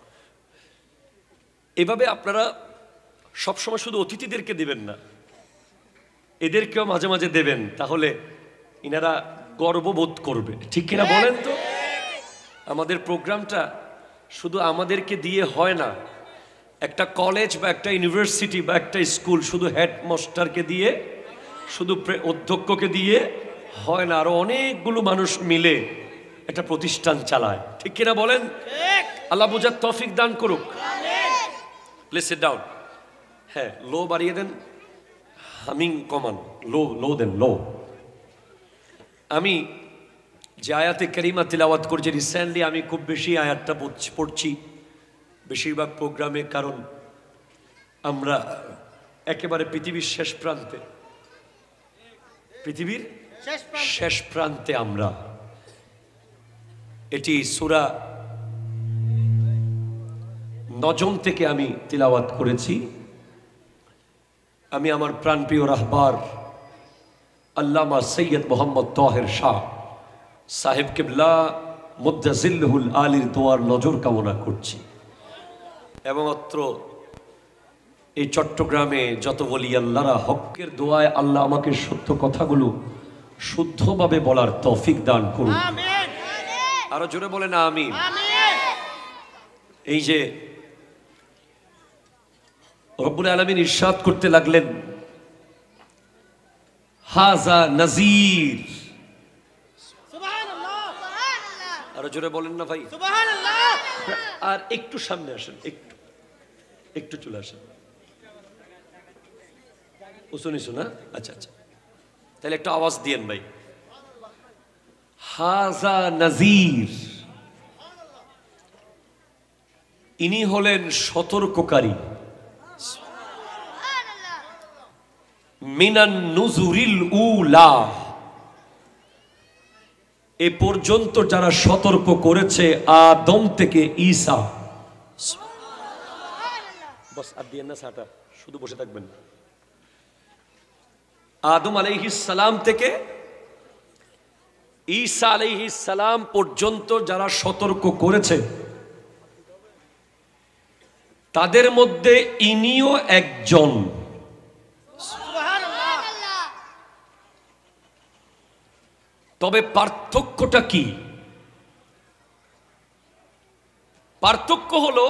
এভাবে আপনারা সবসময় শুধু অতিথিদেরকে দিবেন না, এদেরকেও মাঝে মাঝে দেবেন, তাহলে ইনারা গর্ববোধ করবে, ঠিক কিনা বলেন তো? আমাদের প্রোগ্রামটা শুধু আমাদেরকে দিয়ে হয় না, একটা কলেজ বা একটা ইউনিভার্সিটি বা একটা স্কুল শুধু হেডমাস্টারকে দিয়ে, শুধু অধ্যক্ষকে দিয়ে হয় না, আরো অনেকগুলো মানুষ মিলে একটা প্রতিষ্ঠান চালায়, ঠিক কিনা বলেন? আল্লাহ বুঝার তৌফিক দান করুক। Please sit down. হ্যাঁ, লো বাড়িয়ে দেন, হামিং কমান, লো দেন, লো। আমি যে আয়াতে কারিমা তিলাওয়াত করছি রিসেন্টলি, আমি খুব বেশি আয়াতটা পড়ছি বেশিরভাগ প্রোগ্রামে, কারণ আমরা একেবারে পৃথিবীর শেষ প্রান্তে, পৃথিবীর শেষ প্রান্তে আমরা। এটি সূরা নজম থেকে আমি তিলাওয়াত করেছি। আমি আমার প্রাণপ্রিয় রাহবার আল্লামা সৈয়দ মোহাম্মদ তাহের শাহ সাহেব কিবলা মুদ্দাজিল্লুহুল আলীর দোয়ার নজর কামনা করছি, এবং অত্র এই চট্টগ্রামে যত বলি আল্লাহরা হকের দোয়ায় আল্লাহ আমাকে সত্য কথাগুলো শুদ্ধভাবে বলার তৌফিক দান করুন, আরো জোরে বলেন আমিন। এই যে রব্বুল আলামিন ইরশাদ করতে লাগলেন, হাজা নাজির, আরো জোরে বলেন না ভাই, আর একটু সামনে আসেন, একটু চলে আসেন, উঁচু নিচু না, আচ্ছা আচ্ছা, তাহলে একটু আওয়াজ দিয়েন ভাই। হাজা নাজির, ইনি হলেন সতর্ককারী, মিনান নুজুরিল উলা, এ পর্যন্ত যারা সতর্ক করেছে আদম থেকে ঈসা, বস আর দিয়েন না সাটা, শুধু বসে থাকবেন। আদম আলাইহিস সালাম থেকে ঈসা আলাইহিস সালাম পর্যন্ত যারা সতর্ক করেছে, তাদের মধ্যে ইনিও একজন। তবে পার্থক্যটা কি? পার্থক্য হলো,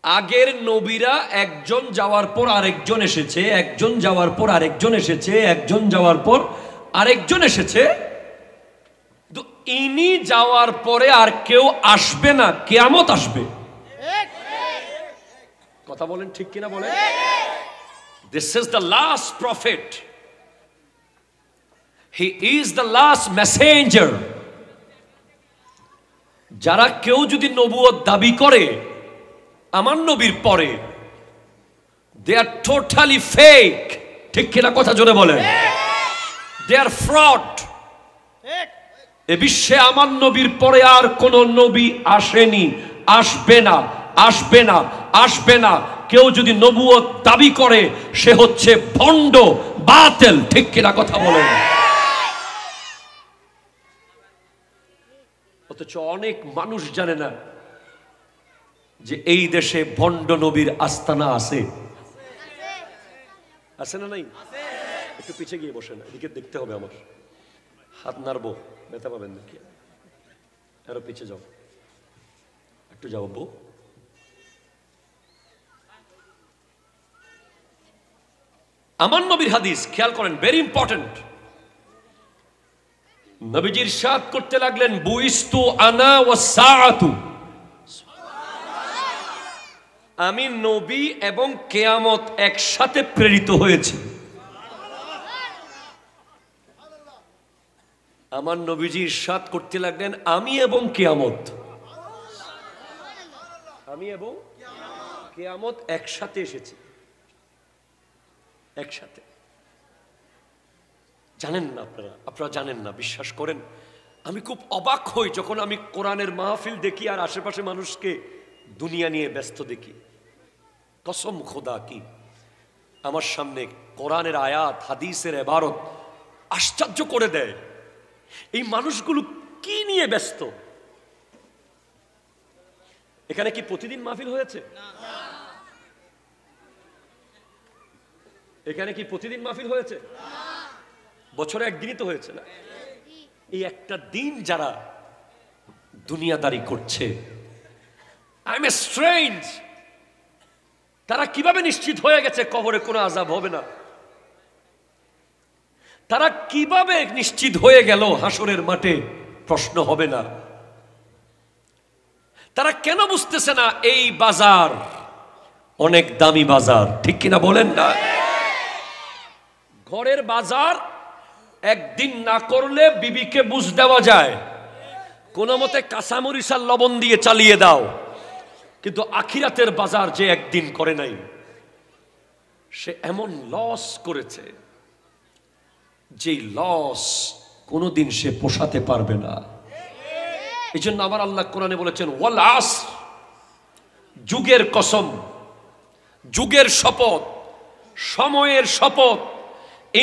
আগের নবীরা একজন যাওয়ার পর আরেকজন এসেছে, একজন যাওয়ার পর আরেকজন এসেছে, একজন যাওয়ার পর আরেকজন এসেছে, তো ইনি যাওয়ার পরে আর কেউ আসবে না, কিয়ামত আসবে। কথা বলেন ঠিক কিনা বলেন। This is the last prophet. He is the last messenger. যারা কেউ যদি নবুয়ত দাবি করে আমার নবীর পরে, they are totally fake. ঠিক কিনা কথা জোরে বলেন। They are fraud. এ বিশ্বে আমার নবীর পরে আর কোন নবী আসেনি, আসবে না, আসবে না, আসবে না। কেউ যদি নবুয়ত দাবি করে সে হচ্ছে ভণ্ড, বাতিল। ঠিক কিনা কথা বলেন। অথচ অনেক মানুষ জানে না যে এই দেশে ভণ্ড নবীর আস্তানা আছে। আছে না নাই? একটু পিছিয়ে গিয়ে বসে না, এদিকে দেখতে হবে আমার। হাত নাড়বো, ব্যথা পাবেন নাকি? আরো পিছিয়ে যাও, একটু যাও বউ। আমার নবীর হাদিস খেয়াল করেন, ভেরি ইম্পর্টেন্ট। নবীজি ইরশাদ করতে লাগলেন, বুইস্তু আনা ওয়াস সাআতু, আমি নবী এবং কিয়ামত একসাথে প্রেরিত হয়েছি। আমার নবীজি ইরশাদ করতে লাগলেন, আমি এবং কিয়ামত, আমি এবং কিয়ামত একসাথে এসেছি, একসাথে। জানেন না আপনারা জানেন না, বিশ্বাস করেন। আমি খুব অবাক হই যখন আমি কোরআনের মাহফিল দেখি আর আশেপাশে মানুষকে দুনিয়া নিয়ে ব্যস্ত দেখি। কসম খোদা কি আমার সামনে কোরআনের আয়াত, হাদিসের ইবারত আশ্চর্য করে দেয়। এই মানুষগুলো কি নিয়ে ব্যস্ত? এখানে কি প্রতিদিন মাহফিল হয়েছে? এখানে কি প্রতিদিন মাহফিল হয়েছে? বছরে একদিনই তো হয়েছে না? এই একটা দিন যারা দুনিয়াদারি করছে, আই এম স্ট্রেঞ্জ। তারা কিভাবে নিশ্চিত হয়ে গেছে কবরে কোনো আযাব হবে না? তারা কিভাবে নিশ্চিত হয়ে গেল হাসরের মাঠে প্রশ্ন হবে না? তারা কেন বুঝতেছে না এই বাজার অনেক দামি বাজার? ঠিক কিনা বলেন না? ঘরের বাজার একদিন না করলে বিবিকে বুঝ দেওয়া যায়, কোনো মতে কাঁচামরিচ আর লবণ দিয়ে চালিয়ে দাও। কিন্তু আখিরাতের বাজার যে একদিন করে নাই, সে এমন লস করেছে যে লস কোনোদিন সে পোষাতে পারবে না। এই জন্য আমার আল্লাহ কোরআনে বলেছেন, ওয়াল আসর, যুগের কসম, যুগের শপথ, সময়ের শপথ,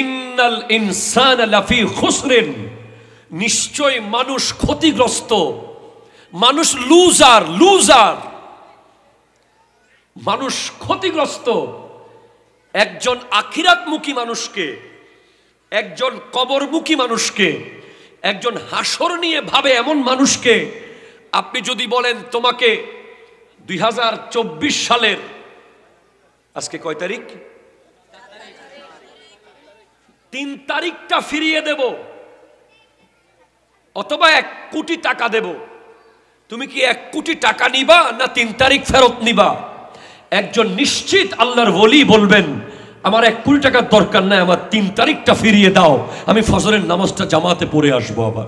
ইন্নাল ইনসানা লাফি খুসরিন, নিশ্চয় মানুষ ক্ষতিগ্রস্ত, মানুষ লুজার, লুজার, মানুষ ক্ষতিগ্রস্ত। একজন আখিরাতমুখী মানুষকে, একজন কবরমুখী মানুষকে, একজন হাসর নিয়ে ভাবে এমন মানুষকে আপনি যদি বলেন তোমাকে 2024 সালের আজকে কয় তারিখ? 3 তারিখটা ফিরিয়ে দেব অথবা 1 কোটি টাকা দেব, তুমি কি 1 কোটি টাকা নিবা না 3 তারিখ ফেরত নিবা? একজন নিশ্চিত আল্লাহর ওলি বলবেন, আমার 1 কোটি টাকার দরকার নাই, আমার 3 তারিখটা ফিরিয়ে দাও, আমি ফজরের নামাজটা জামাতে পড়ে আসবো আবার।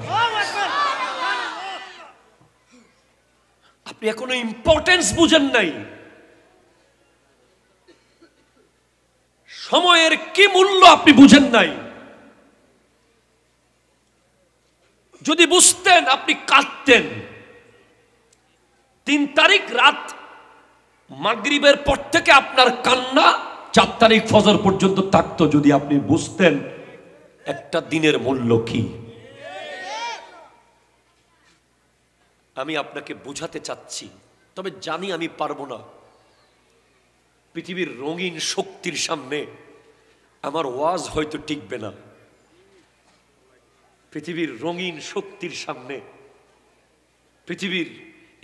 আপনি এখনো ইম্পর্টেন্স বুঝেন নাই, সময়ের কি মূল্য আপনি বুঝেন নাই। যদি বুঝতেন আপনি কাঁদতেন। 3 তারিখ রাত মাগরিবের পর থেকে আপনার কান্না 4 তারিখ ফজর পর্যন্ত থাকতো, যদি আপনি বুঝতেন একটা দিনের মূল্য কি। আমি আপনাকে বুঝাতে চাচ্ছি, তবে জানি আমি পারবো না। পৃথিবীর রঙিন শক্তির সামনে আমার ওয়াজ হয়তো টিকবে না। পৃথিবীর রঙিন শক্তির সামনে, পৃথিবীর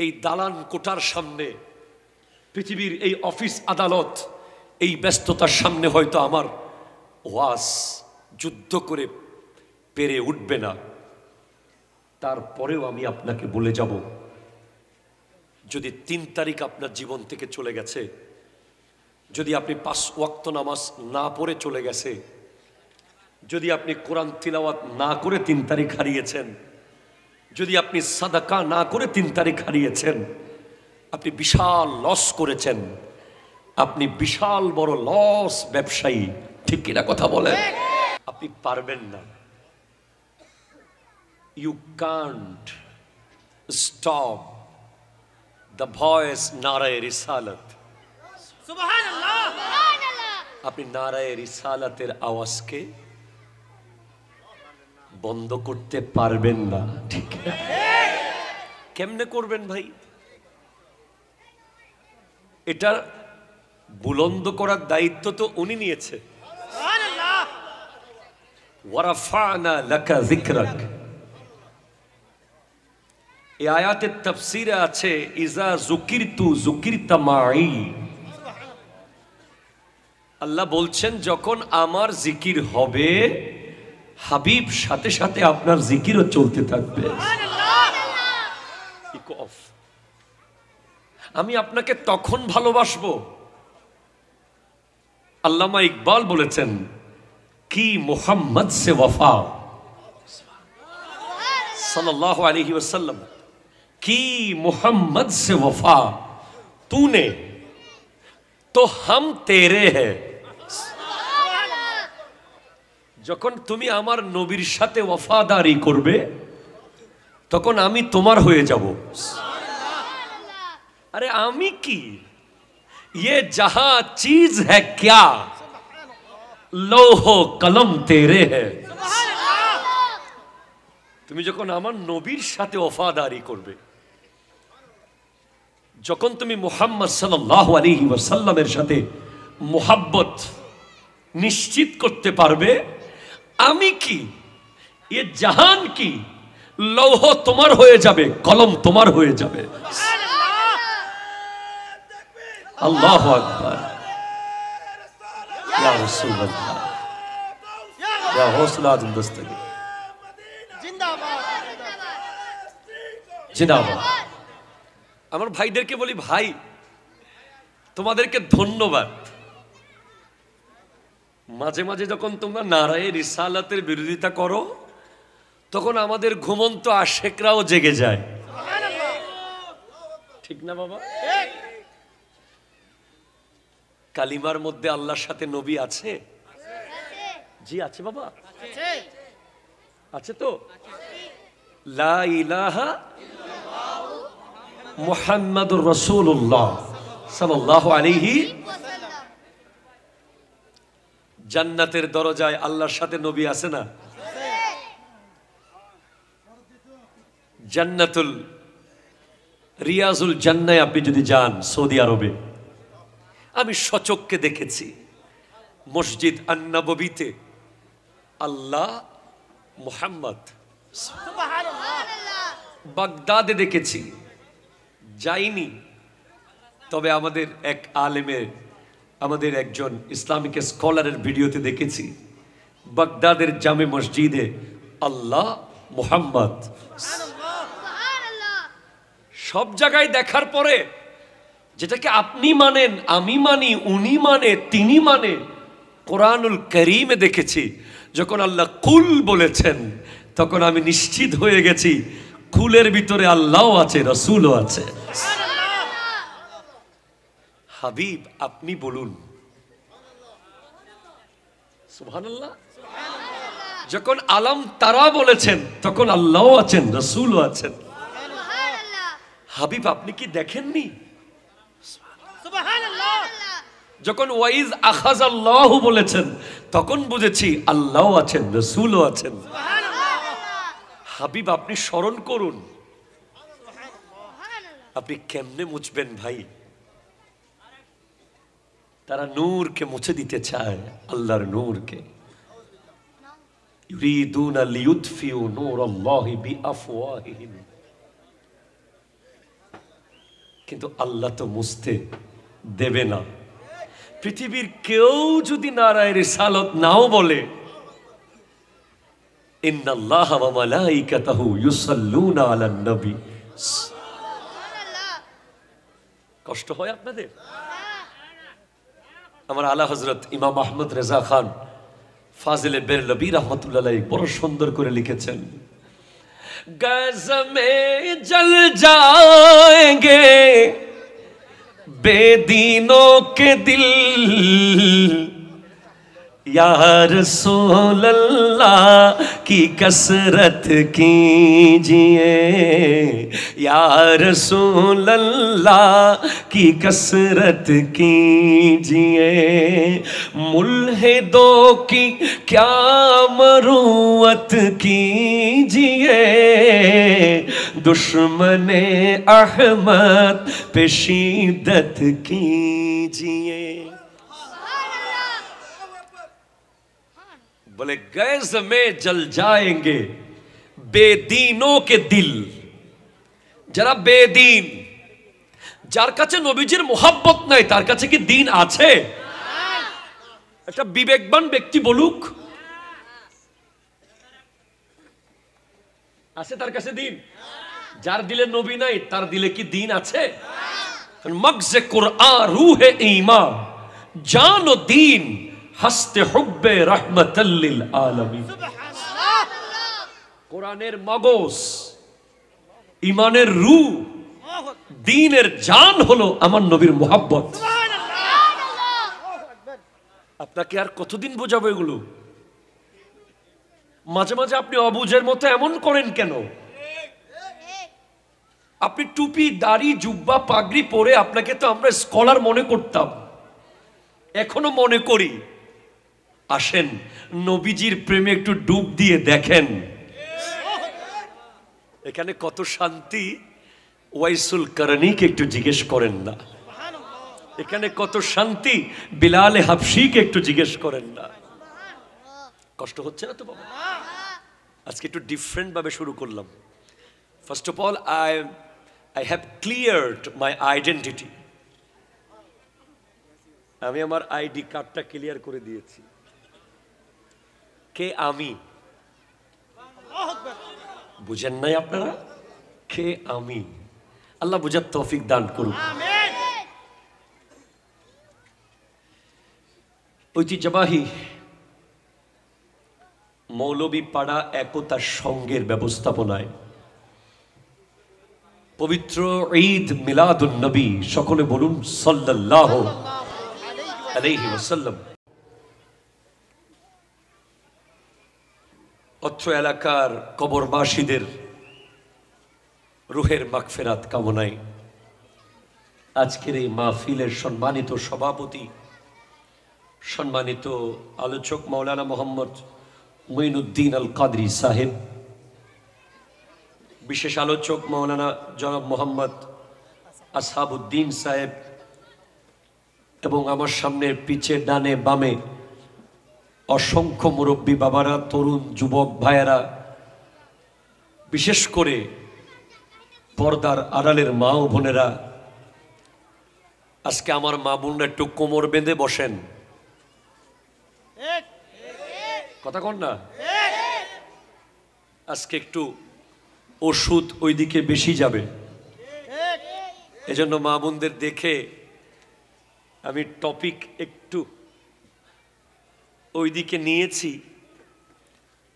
এই দালান কোটার সামনে, পৃথিবীর এই অফিস আদালত, এই ব্যস্ততার সামনে হয়তো আমার ওয়াজ যুদ্ধ করে পেরে উঠবে না। তারপরেও আমি আপনাকে বলে যাব, যদি 3 তারিখ আপনার জীবন থেকে চলে গেছে, যদি আপনি 5 ওয়াক্ত নামাজ না পড়ে চলে গেছে, যদি আপনি কোরআন তিলাওয়াত না করে 3 তারিখ হারিয়েছেন, যদি আপনি সাদাকা না করে 3 তারিখ হারিয়েছেন, আপনি বিশাল লস করেছেন। আপনি বিশাল বড় লস ব্যবসায়ী, ঠিক কিনা কথা বলেন? আপনি পারবেন না। You can't stop the voice নারায়ে রিসালাত। সুবহানাল্লাহ। আপনি নারায়ে রিসালাতের আওয়াজকে বন্ধ করতে পারবেন না, ঠিক না? কেমনে করবেন ভাই? এটা বুলন্দ করার দায়িত্ব তো উনি নিয়েছে। সুবহানাল্লাহ। ওয়ারাফা'না লাকা যিকরাক। এই আয়াতের তাফসীরে আছে ইজা যুকিরতু যুকিরতা মাই। আল্লাহ বলছেন যখন আমার জিকির হবে, হাবিব সাথে সাথে আপনার জিকিরও চলতে থাকবে। আমি আপনাকে তখন ভালোবাসবো। আল্লামা ইকবাল বলেছেন কি মুহাম্মদ সে ওয়াফা सल्लल्लाहु अलैहि वसल्लम की मोहम्मद से वफा तूने तो हम तेरे हैं। যখন তুমি আমার নবীর সাথে ওয়াফাদারি করবে তখন আমি তোমার হয়ে যাব। अरे आमी की ये जहां चीज है क्या लोहो कलम तेरे है। তুমি যখন আমার নবীর সাথে ওয়াফাদারি করবে, যখন তুমি মুহাম্মদ সাল্লাল্লাহু আলাইহি ওয়াসাল্লামের সাথে মোহাব্বত নিশ্চিত করতে পারবে, আমি কি ये জাহান কি লৌহ তোমার হয়ে যাবে, কলম তোমার হয়ে যাবে। আল্লাহু আকবার। ইয়া রাসূলুল্লাহ, ইয়া হৌসলা আজম দস্তগীর জিন্দাবাদ। আমার ভাইদেরকে বলি, ভাই তোমাদেরকে ধন্যবাদ। মাঝে মাঝে যখন তোমরা নারায়ে রিসালাতের বিরোধিতা করো তখন আমাদের ঘুমন্ত আশেকরাও জেগে যায়, ঠিক না বাবা? কালিমার মধ্যে আল্লাহর সাথে নবী আছে? জি আছে বাবা, আছে তো। লা ইলাহা মুহাম্মাদুর রাসূলুল্লাহ সাল্লাল্লাহু আলাইহি। জান্নাতের দরজায় আল্লাহর সাথে নবী আছে না? জান্নাতুল রিয়াজুল জান্নায় আপনি যদি যান সৌদি আরবে, আমি সচক্ষে দেখেছি মসজিদ আন-নববীতে আল্লাহ মুহাম্মদ। বাগদাদে দেখেছি, যাইনি, তবে আমাদের এক আলেমের, আমাদের একজন ইসলামিক স্কলারের ভিডিওতে দেখেছি বাগদাদের জামে মসজিদে আল্লাহ মুহাম্মদ। সব জায়গায় দেখার পরে যেটাকে আপনি মানেন, আমি মানি, উনি মানে, তিনি মানে, কোরআনুল কারীমে দেখেছি যখন আল্লাহ কুল বলেছেন তখন আমি নিশ্চিত হয়ে গেছি কুলের ভিতরে আল্লাহও আছে, রাসূলও আছে। হাবিব আপনি বলুন সুবহানাল্লাহ। যখন আলম তারা বলেছেন তখন আল্লাহও আছেন, রাসূলও আছেন। হাবিব আপনি কি দেখেননি? সুবহানাল্লাহ। যখন ওয়াইজ আখাযাল্লাহু বলেছেন তখন বুঝেছি আল্লাহও আছেন, রাসূলও আছেন। হাবিব আপনি স্মরণ করুন। আপনি কেমনে মুছবেন ভাই? তারা নূরকে মুছে দিতে চায়, আল্লাহর নূরকে। ইউরিদুনা লিয়ুতফিউ নূরাল্লাহি বিআফওয়াহিহিম, কিন্তু আল্লাহ তো মুছতে দেবে না। পৃথিবীর কেউ যদি নারায়ে রিসালাত নাও বলে, ইন্নাল্লাহা ওয়া মালাইকাতাহু ইউসাল্লুনা আলান নবী। কষ্ট হয় আপনাদের? আমার আলা হযরত ইমাম আহমদ রেজা খান ফাজিলে বেরলবী রহমতুল্লাহ আলাইহি বড় সুন্দর করে লিখেছেন, গজ মে জল जाएंगे बेदीनों के दिल, या रसूल अल्लाह की कसरत कीजिए, या रसूल अल्लाह की कसरत कीजिए, मुल्हिदों की क्या मरूवत कीजिए, दुश्मने अहमद पे शिद्दत कीजिए। बोले गैस में जल जाएंगे बेदीनों के दिल, যারা বেদিন, যার কাছে নবীজির মোহাব্বত নাই তার কাছে কি দিন আছে? একটা বিবেকবান ব্যক্তি বলুক, আছে তার কাছে দিন? যার দিলে নবী নাই তার দিলে কি দিন আছে? মগজে কুরআন রূহে ঈমান জান ও দিন হস্তে হুব্বে রাহমাতাল লিল আলামিন। কোরআনের মগজ, ঈমানের রূহ, দ্বীনের জান হলো আমার নবীর মোহাব্বত। আপনাকে আর কতদিন বোঝাবো এগুলো? মাঝে মাঝে আপনি অবুঝের মতো এমন করেন কেন? আপনি টুপি দাড়ি জুব্বা পাগড়ি পরে আপনাকে তো আমরা স্কলার মনে করতাম, এখনো মনে করি। আসেন নবীজির প্রেমে একটু ডুব দিয়ে দেখেন, এখানে কত শান্তি। ওয়াইসুল করণীকে একটু জিজ্ঞেস করেন না, এখানে কত শান্তি। বিলালে হাবশিকে একটু জিজ্ঞেস করেন না। কষ্ট হচ্ছে না তো বাবা? আজকে একটু ডিফারেন্ট ভাবে শুরু করলাম। First of all I have cleared my identity. আমি আমার আইডি কার্ডটা ক্লিয়ার করে দিয়েছি। কে আমি? বুঝেন নাই আপনারা? কে আমি? আল্লাহ বুঝার তৌফিক দান করুন। ঐতিহ্যবাহী মৌলভীপাড়া একতা সংঘের ব্যবস্থাপনায় পবিত্র ঈদ মিলাদুন নবী, সকলে বলুন সাল্লাল্লাহু আলাইহি ওয়াসাল্লাম। অত্র এলাকার কবরবাসীদের রুহের মাগফিরাত কামনায় আজকের এই মাহফিলের সম্মানিত সভাপতি, সম্মানিত আলোচক মাওলানা মোহাম্মদ মুঈনুদ্দিন আল কাদরি সাহেব, বিশেষ আলোচক মাওলানা জনাব মোহাম্মদ আসহাবউদ্দিন সাহেব, এবং আমার সামনে পিছে ডানে বামে অসংখ্য মুরব্বী বাবারা, তরুণ যুবক ভাইয়েরা, বিশেষ করে পর্দার আড়ালের মা ও বোনেরা। আজকে আমার মা বোনরা একটু কোমর বেঁধে বসেন, কথা কন না। আজকে একটু ওষুধ ওইদিকে বেশি যাবে, এজন্য মা বোনদের দেখে আমি টপিক একটু ওইদিকে নিয়েছি।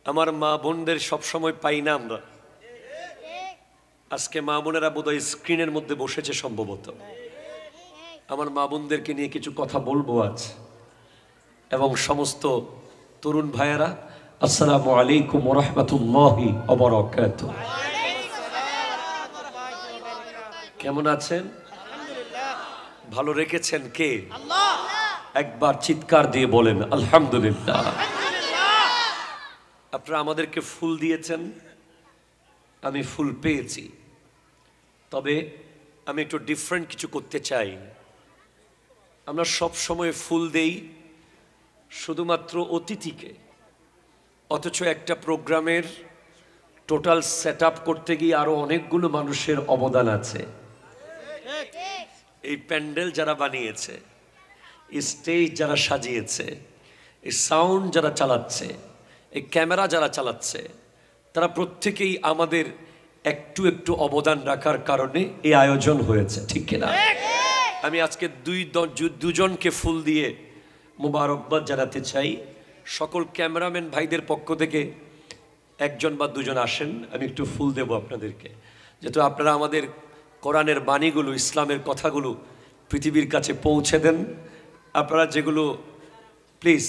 আমার মা বোনদের সবসময় পাই না আমরা। আজকে মা বোনেরা বোধহয় স্ক্রিনের মধ্যে বসেছে সম্ভবত। আমার মা বোনদেরকে নিয়ে কিছু কথা বলবো আজ। এবং সমস্ত তরুণ ভাইয়েরা, আসসালামু আলাইকুম ওয়া রাহমাতুল্লাহি ওয়া বারাকাতুহু। কেমন আছেন? ভালো রেখেছেন কে? আল্লাহ। একবার চিৎকার দিয়ে বলেন আলহামদুলিল্লাহ। আপনারা আমাদেরকে ফুল দিয়েছেন, আমি ফুল পেয়েছি। তবে আমি একটু ডিফারেন্ট কিছু করতে চাই। আমরা সব সময় ফুল দেই শুধুমাত্র অতিথিকে, অথচ একটা প্রোগ্রামের টোটাল সেট আপ করতে গিয়ে আরো অনেকগুলো মানুষের অবদান আছে। এই প্যান্ডেল যারা বানিয়েছে, এই স্টেজ যারা সাজিয়েছে, এই সাউন্ড যারা চালাচ্ছে, এই ক্যামেরা যারা চালাচ্ছে, তারা প্রত্যেকেই আমাদের একটু একটু অবদান রাখার কারণে এই আয়োজন হয়েছে, ঠিক কিনা? আমি আজকে দুজনকে ফুল দিয়ে মুবারকবাদ জানাতে চাই। সকল ক্যামেরাম্যান ভাইদের পক্ষ থেকে একজন বা দুজন আসেন, আমি একটু ফুল দেব আপনাদেরকে, যেহেতু আপনারা আমাদের কোরআনের বাণীগুলো, ইসলামের কথাগুলো পৃথিবীর কাছে পৌঁছে দেন। আপনারা যেগুলো, প্লিজ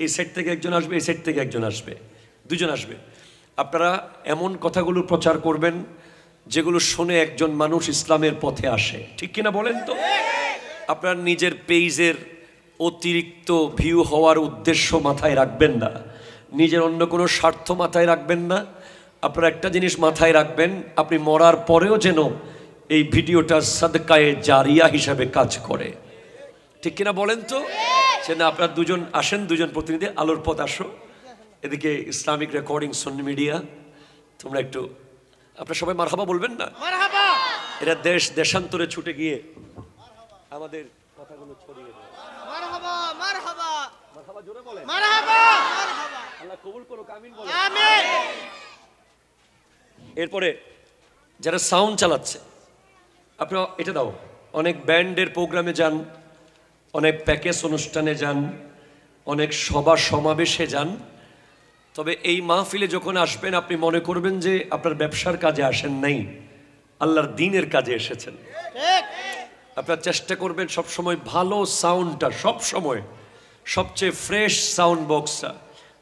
এই সেট থেকে একজন আসবে, এই সেট থেকে একজন আসবে, দুজন আসবে। আপনারা এমন কথাগুলো প্রচার করবেন যেগুলো শুনে একজন মানুষ ইসলামের পথে আসে, ঠিক কিনা বলেন তো? আপনার নিজের পেজের অতিরিক্ত ভিউ হওয়ার উদ্দেশ্য মাথায় রাখবেন না, নিজের অন্য কোনো স্বার্থ মাথায় রাখবেন না। আপনারা একটা জিনিস মাথায় রাখবেন, আপনি মরার পরেও যেন এই ভিডিওটা সাদকায়ে জারিয়া হিসাবে কাজ করে, ঠিক কিনা বলেন তো? সে না, আপনার দুজন আসেন, দুজন প্রতিনিধি, আলোর পথ আসো এদিকে, ইসলামিক রেকর্ডিং সুন্নি মিডিয়া, তোমরা একটু, আপনারা সবাই মারহাবা বলবেন না? এরা দেশ দেশান্তরে ছুটে গিয়ে আমাদের কথাগুলো ছড়িয়ে দেয়। মারহাবা মারহাবা মারহাবা, জোরে বলেন মারহাবা মারহাবা, আল্লাহ কবুল করুক, আমিন বলেন আমিন। এরপরে যারা সাউন্ড চালাচ্ছে, আপনারা এটা দাও, অনেক ব্যান্ডের প্রোগ্রামে যান, অনেক প্যাকেজ অনুষ্ঠানে যান, অনেক সভা সমাবেশে যান, তবে এই মাহফিলে যখন আসবেন আপনি মনে করবেন যে আপনার ব্যবসার কাজে আসেন নাই, আল্লাহর দ্বীনের কাজে এসেছেন। আপনার চেষ্টা করবেন সবসময় ভালো সাউন্ডটা, সবসময় সবচেয়ে ফ্রেশ সাউন্ড বক্সটা,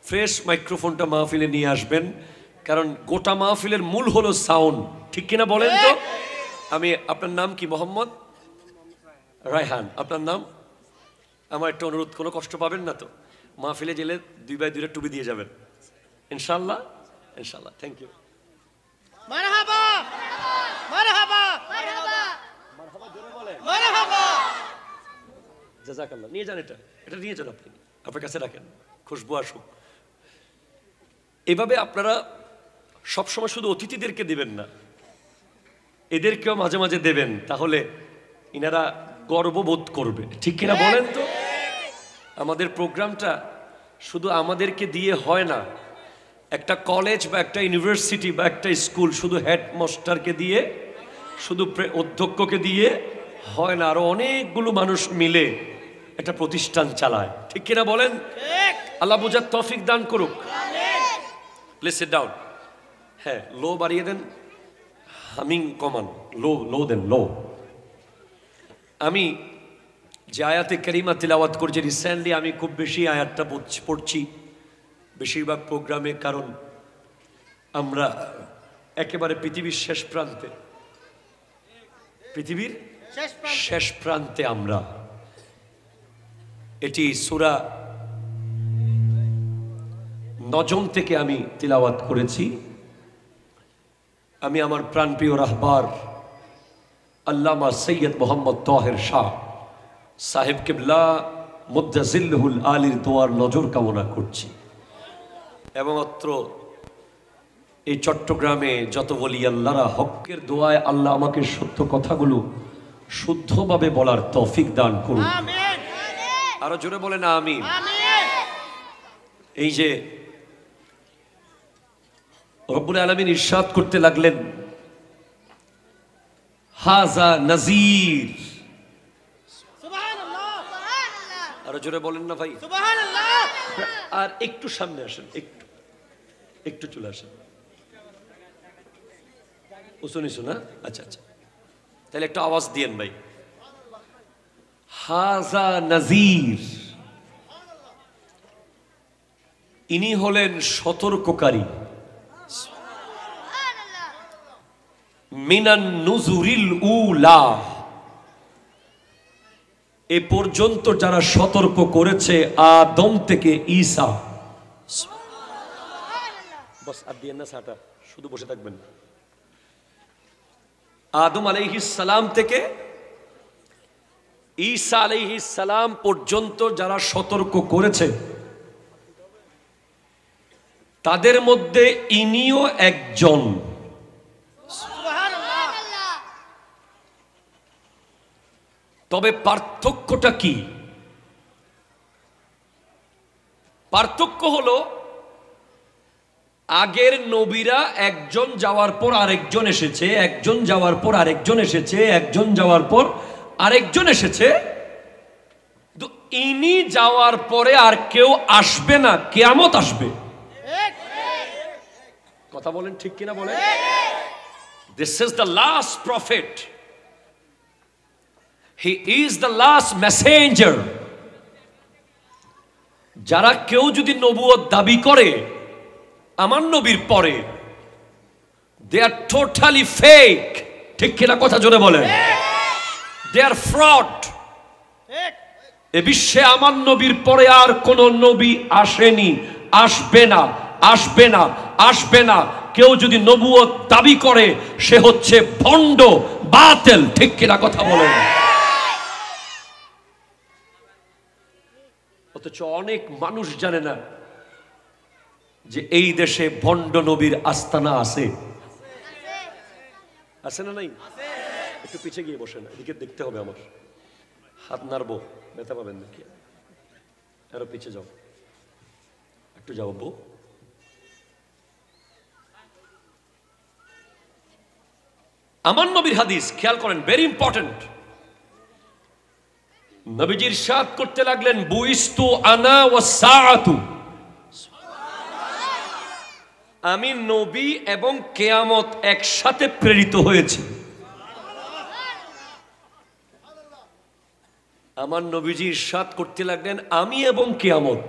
ফ্রেশ মাইক্রোফোনটা মাহফিলে নিয়ে আসবেন, কারণ গোটা মাহফিলের মূল হলো সাউন্ড, ঠিক কিনা বলেন তো? আমি, আপনার নাম কি? মোহাম্মদ রায়হান, আপনার নাম? আমার একটা অনুরোধ, কোনো কষ্ট পাবেন না তো? মাহফিলে গেলে 2 বাই 2 টুপি দিয়ে যাবেন ইনশাআল্লাহ, ইনশাআল্লাহ। Thank you. মারহাবা মারহাবা মারহাবা মারহাবা, জোরে বলেন মারহাবা। জাযাকাল্লাহ, নিয়ে যান, এটা নিয়ে যান, আপনি আপনার কাছে রাখেন, খুশবু আসুক। এভাবে আপনারা সবসময় শুধু অতিথিদেরকে দিবেন না, এদেরকেও মাঝে মাঝে দেবেন, তাহলে ইনারা গর্ববোধ করবে, ঠিক কিনা বলেন তো? আমাদের প্রোগ্রামটা শুধু আমাদেরকে দিয়ে হয় না, একটা কলেজ বা একটা ইউনিভার্সিটি বা একটা স্কুল শুধু হেডমাস্টারকে দিয়ে, শুধু অধ্যক্ষকে দিয়ে হয় না, আরো অনেকগুলো মানুষ মিলে একটা প্রতিষ্ঠান চালায়, ঠিক কিনা বলেন? আল্লাহ বুঝার তৌফিক দান করুক। Please sit down. হ্যাঁ, লো বাড়িয়ে দেন, হামিং কমান, লো লো দেন, লো। আমি যে আয়াতে কারিমা তিলাওয়াত করছি রিসেন্টলি, আমি খুব বেশি আয়াতটা পড়ছি বেশিরভাগ প্রোগ্রামে, কারণ আমরা একেবারে পৃথিবীর শেষ প্রান্তে, পৃথিবীর শেষ প্রান্তে আমরা। এটি সূরা নজম থেকে আমি তিলাওয়াত করেছি। আমি আমার প্রাণপ্রিয় রাহবার আল্লামা সৈয়দ মোহাম্মদ তাহের শাহ সাহেব কিবলা মুদ্দাজিল্লুহুল আলীর দোয়ার নজর কামনা করছি, এবং অত্র এই চট্টগ্রামে যত বলি আল্লাহরা হকের দোয়ায় আল্লাহ আমাকে সত্য কথাগুলো শুদ্ধভাবে বলার তৌফিক দান করুন। আরো জোরে বলেন আমিন। এই যে রব্বুল আলামিন ইরশাদ করতে লাগলেন, হাজা নাজির, আরো জোরে বলেন না ভাই, আর একটু সামনে আসেন, একটু চলে আসেন, উঁচু নিচু না? আচ্ছা আচ্ছা, তাহলে একটু আওয়াজ দিয়েন ভাই। হাজা নাজির, ইনি হলেন সতর্ককারী, মিনান নুজুরিল উলা, এ পর্যন্ত যারা সতর্ক করেছে আদম থেকে ঈসা। বস আর দিয়েন না সাটা, শুধু বসে থাকবেন। আদম আলাইহিস সালাম থেকে ঈসা আলাইহিস সালাম পর্যন্ত যারা সতর্ক করেছে, তাদের মধ্যে ইনিও একজন। তবে পার্থক্যটা কি? পার্থক্য হলো, আগের নবীরা একজন যাওয়ার পর আরেকজন এসেছে, একজন যাওয়ার পর আরেকজন এসেছে, একজন যাওয়ার পর আরেকজন এসেছে, তো ইনি যাওয়ার পরে আর কেউ আসবে না, কিয়ামত আসবে। কথা বলেন ঠিক কিনা বলেন? This is the last prophet. He is the last messenger. যারা কেউ যদি নবুয়ত দাবি করে আমার নবীর পরে, they are totally fake. ঠিক কিনা কথা জোরে বলেন? They are fraud. এ বিশ্বে আমার নবীর পরে আর কোন নবী আসেনি, আসবে না, আসবে না, আসবে না। কেউ যদি নবুয়ত দাবি করে সে হচ্ছে ভণ্ড, বাতিল। ঠিক কিনা কথা বলেন? অথচ অনেক মানুষ জানে না যে এই দেশে ভণ্ড নবীর আস্তানা আছে। আছে না নাই? একটু পিছিয়ে গিয়ে বসেন, এদিকে দেখতে হবে আমার। হাত নাড়বো, ব্যথা পাবেন নাকি? আরো পিছিয়ে যাও, একটু যাও বউ। আমার নবীর হাদিস খেয়াল করেন, ভেরি ইম্পর্টেন্ট। নবীজি ইরশাদ করতে লাগলেন, বুইস্তু আনা ওয়াস সাআতু, আমি নবী এবং কিয়ামত একসাথে প্রেরিত হয়েছি। আমার নবীজি ইরশাদ করতে লাগলেন, আমি এবং কিয়ামত,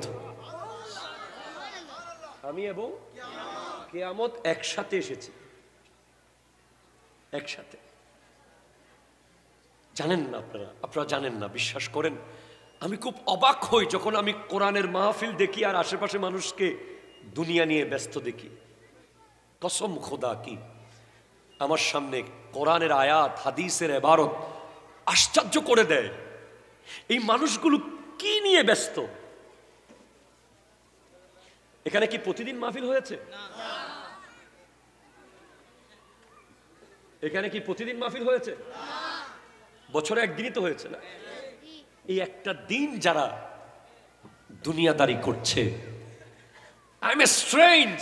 আমি এবং কিয়ামত একসাথে এসেছি, একসাথে। জানেন না আপনারা জানেন না, বিশ্বাস করেন। আমি খুব অবাক হই যখন আমি কোরআনের মাহফিল দেখি আর আশেপাশে মানুষকে দুনিয়া নিয়ে ব্যস্ত দেখি। কসম খোদা কি আমার সামনে কোরআনের আয়াত, হাদিসের ইবারত আশ্চর্য করে দেয়। এই মানুষগুলো কি নিয়ে ব্যস্ত? এখানে কি প্রতিদিন মাহফিল হয়েছে? এখানে কি প্রতিদিন মাহফিল হয়েছে? বছরে একদিনই তো হয়েছে না? এই একটা দিন যারা দুনিয়াদারি করছে, আই এম স্ট্রেঞ্জ।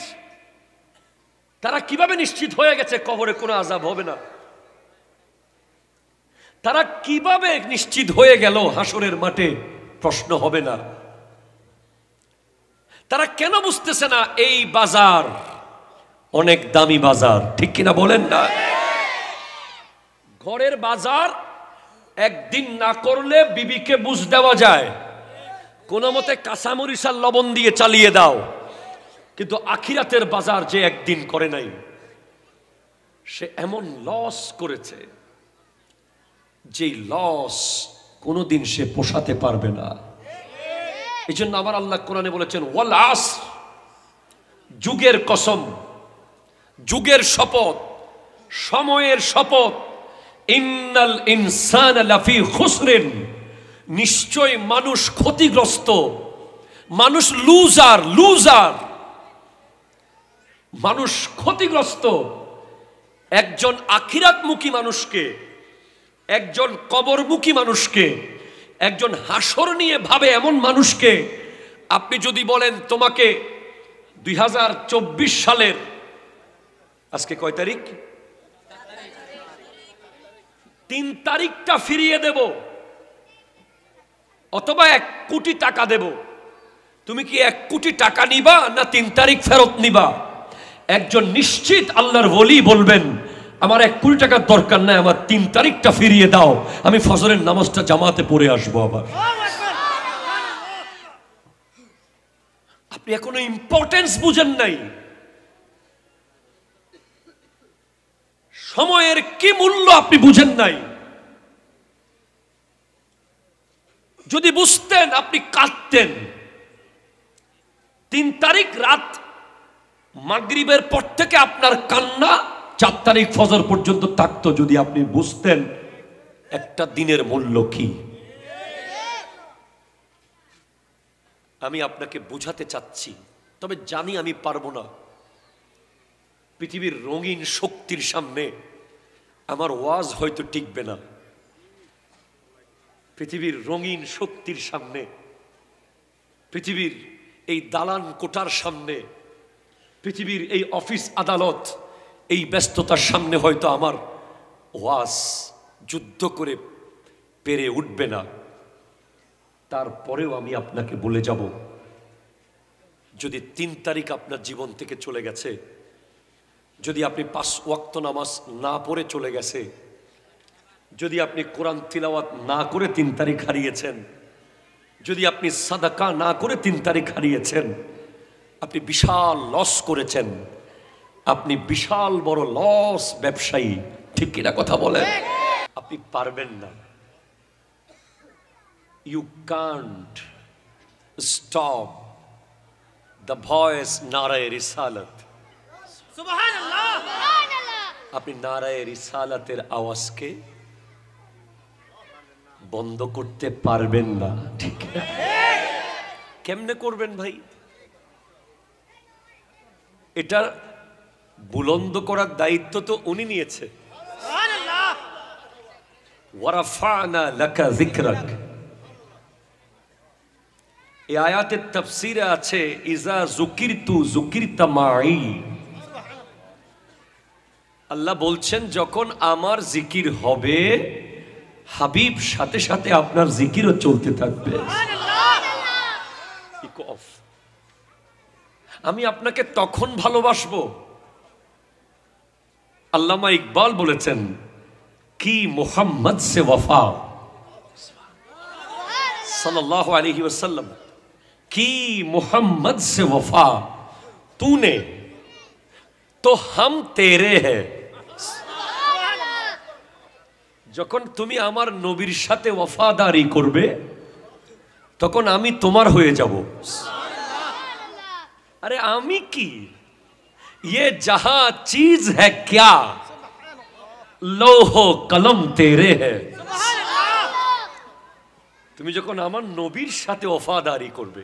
তারা কিভাবে নিশ্চিত হয়ে গেছে কবরে কোনো আযাব হবে না? তারা কিভাবে নিশ্চিত হয়ে গেল হাসরের মাঠে প্রশ্ন হবে না? তারা কেন বুঝতেছে না এই বাজার অনেক দামি বাজার? ঠিক কিনা বলেন না? ঘরের বাজার একদিন না করলে বিবিকে বুঝ দেওয়া যায়, কোন মতে কাঁচামরিচ আর লবণ দিয়ে চালিয়ে দাও। কিন্তু আখিরাতের বাজার যে একদিন করে নাই, সে এমন লস করেছে যে লস কোনোদিন সে পোষাতে পারবে না। এই জন্য আমার আল্লাহ কোরআনে বলেছেন, ওয়াল আসর, যুগের কসম, যুগের শপথ, সময়ের শপথ, ইন্নাল ইনসানা লাফি খুসরিন, নিশ্চয় মানুষ ক্ষতিগ্রস্ত, মানুষ লুজার, লুজার, মানুষ ক্ষতিগ্রস্ত। একজন আখিরাতমুখী মানুষকে, একজন কবরমুখী মানুষকে, একজন হাসর নিয়ে ভাবে এমন মানুষকে আপনি যদি বলেন তোমাকে 2024 সালের আজকে কয় তারিখ, 3 তারিখটা ফিরিয়ে দেব অথবা 1 কোটি টাকা দেব, তুমি কি 1 কোটি টাকা নিবা না 3 তারিখ ফেরত নিবা? একজন নিশ্চিত আল্লাহর ওলি বলবেন, আমার 1 কোটি টাকার দরকার নাই, আমার 3 তারিখটা ফিরিয়ে দাও, আমি ফজরের নামাজটা জামাতে পড়ে আসবো। আবার আপনি এখনো ইম্পর্টেন্স বুঝেন নাই, সময়ের কি মূল্য আপনি বুঝেন নাই। যদি বুঝতেন আপনি কাঁদতেন। 3 তারিখ রাত মাগরিবের পর থেকে আপনার কান্না 4 তারিখ ফজর পর্যন্ত থাকতো, যদি আপনি বুঝতেন একটা দিনের মূল্য কি। আমি আপনাকে বোঝাতে চাচ্ছি, তবে জানি আমি পারবো না। পৃথিবীর রঙিন শক্তির সামনে আমার ওয়াজ হয়তো টিকবে না। পৃথিবীর রঙিন শক্তির সামনে, পৃথিবীর এই দালান কোঠার সামনে, পৃথিবীর এই অফিস আদালত, এই ব্যস্ততার সামনে হয়তো আমার ওয়াজ যুদ্ধ করে পেরে উঠবে না। তারপরেও আমি আপনাকে বলে যাব, যদি 3 তারিখ আপনার জীবন থেকে চলে গেছে, যদি আপনি 5 ওয়াক্ত নামাজ না পড়ে চলে গেছে, যদি আপনি কোরআন তিলাওয়াত না করে 3 তারিখ হারিয়েছেন, যদি আপনি সাদাকা না করে 3 তারিখ হারিয়েছেন, আপনি বিশাল লস করেছেন। আপনি বিশাল বড় লস ব্যবসায়ী, ঠিক কিনা কথা বলেন? আপনি পারবেন না। You can't stop the voice নারায়ে রিসালাত। সুবহানাল্লাহ। আপনি নারায়ে রিসালাতের আওয়াজকে বন্ধ করতে পারবেন না, ঠিক? কেমনে করবেন ভাই? এটা বুলন্দ করার দায়িত্ব তো উনি নিয়েছে। সুবহানাল্লাহ। ওয়ারাফা'না লাকা যিকরাক। এই আয়াতের তাফসীরে আছে ইজা যুকিরতু যুকিরতা মাই। আল্লাহ বলছেন যখন আমার জিকির হবে, হাবিব সাথে সাথে আপনার জিকিরও চলতে থাকবে। আমি আপনাকে তখন ভালোবাসবো। আল্লামা ইকবাল বলেছেন কি মুহাম্মদ সে ওয়াফা सल्लल्लाहु अलैहि वसल्लम की मोहम्मद से वफा तूने तो हम तेरे हैं। যখন তুমি আমার নবীর সাথে ওয়াফাদারি করবে তখন আমি তোমার হয়ে যাব। अरे আমি কি, ये जहां चीज है क्या, লৌহ কলম তেরে है। তুমি যখন আমার নবীর সাথে ওয়াফাদারি করবে,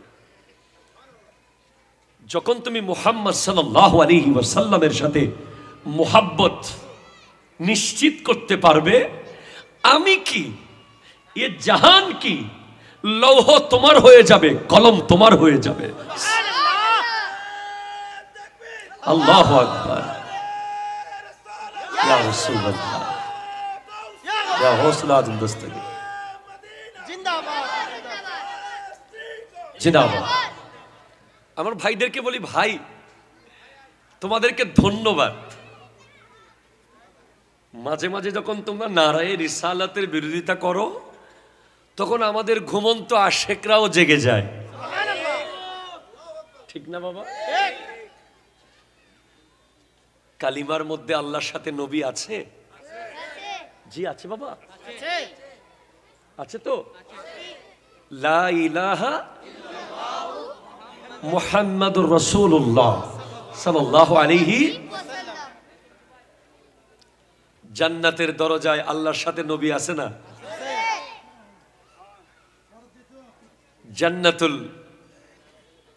যখন তুমি মুহাম্মদ সাল্লাল্লাহু আলাইহি ওয়াসাল্লামের সাথে মুহাব্বত নিশ্চিত করতে পারবে, আমি কি, এ জাহান কি, লৌহ তোমার হয়ে যাবে, কলম তোমার হয়ে যাবে। আল্লাহু আকবার। ইয়া রাসূলুল্লাহ, ইয়া হৌসলা আজম দস্তগীর জিন্দাবাদ। আমার ভাইদেরকে বলি, ভাই তোমাদেরকে ধন্যবাদ। মাঝে মাঝে যখন তোমরা নারায়ে রিসালাতের বিরোধিতা করো তখন আমাদের ঘুমন্ত আশেকরাও জেগে যায়, ঠিক না বাবা? কালিমার মধ্যে আল্লাহর সাথে নবী আছে? জি আছে বাবা, আছে তো। লা ইলাহা মুহাম্মাদুর রাসূলুল্লাহ সাল্লাল্লাহু আলাইহি। জান্নাতের দরজায় আল্লাহর সাথে নবী আছে না? জান্নাতুল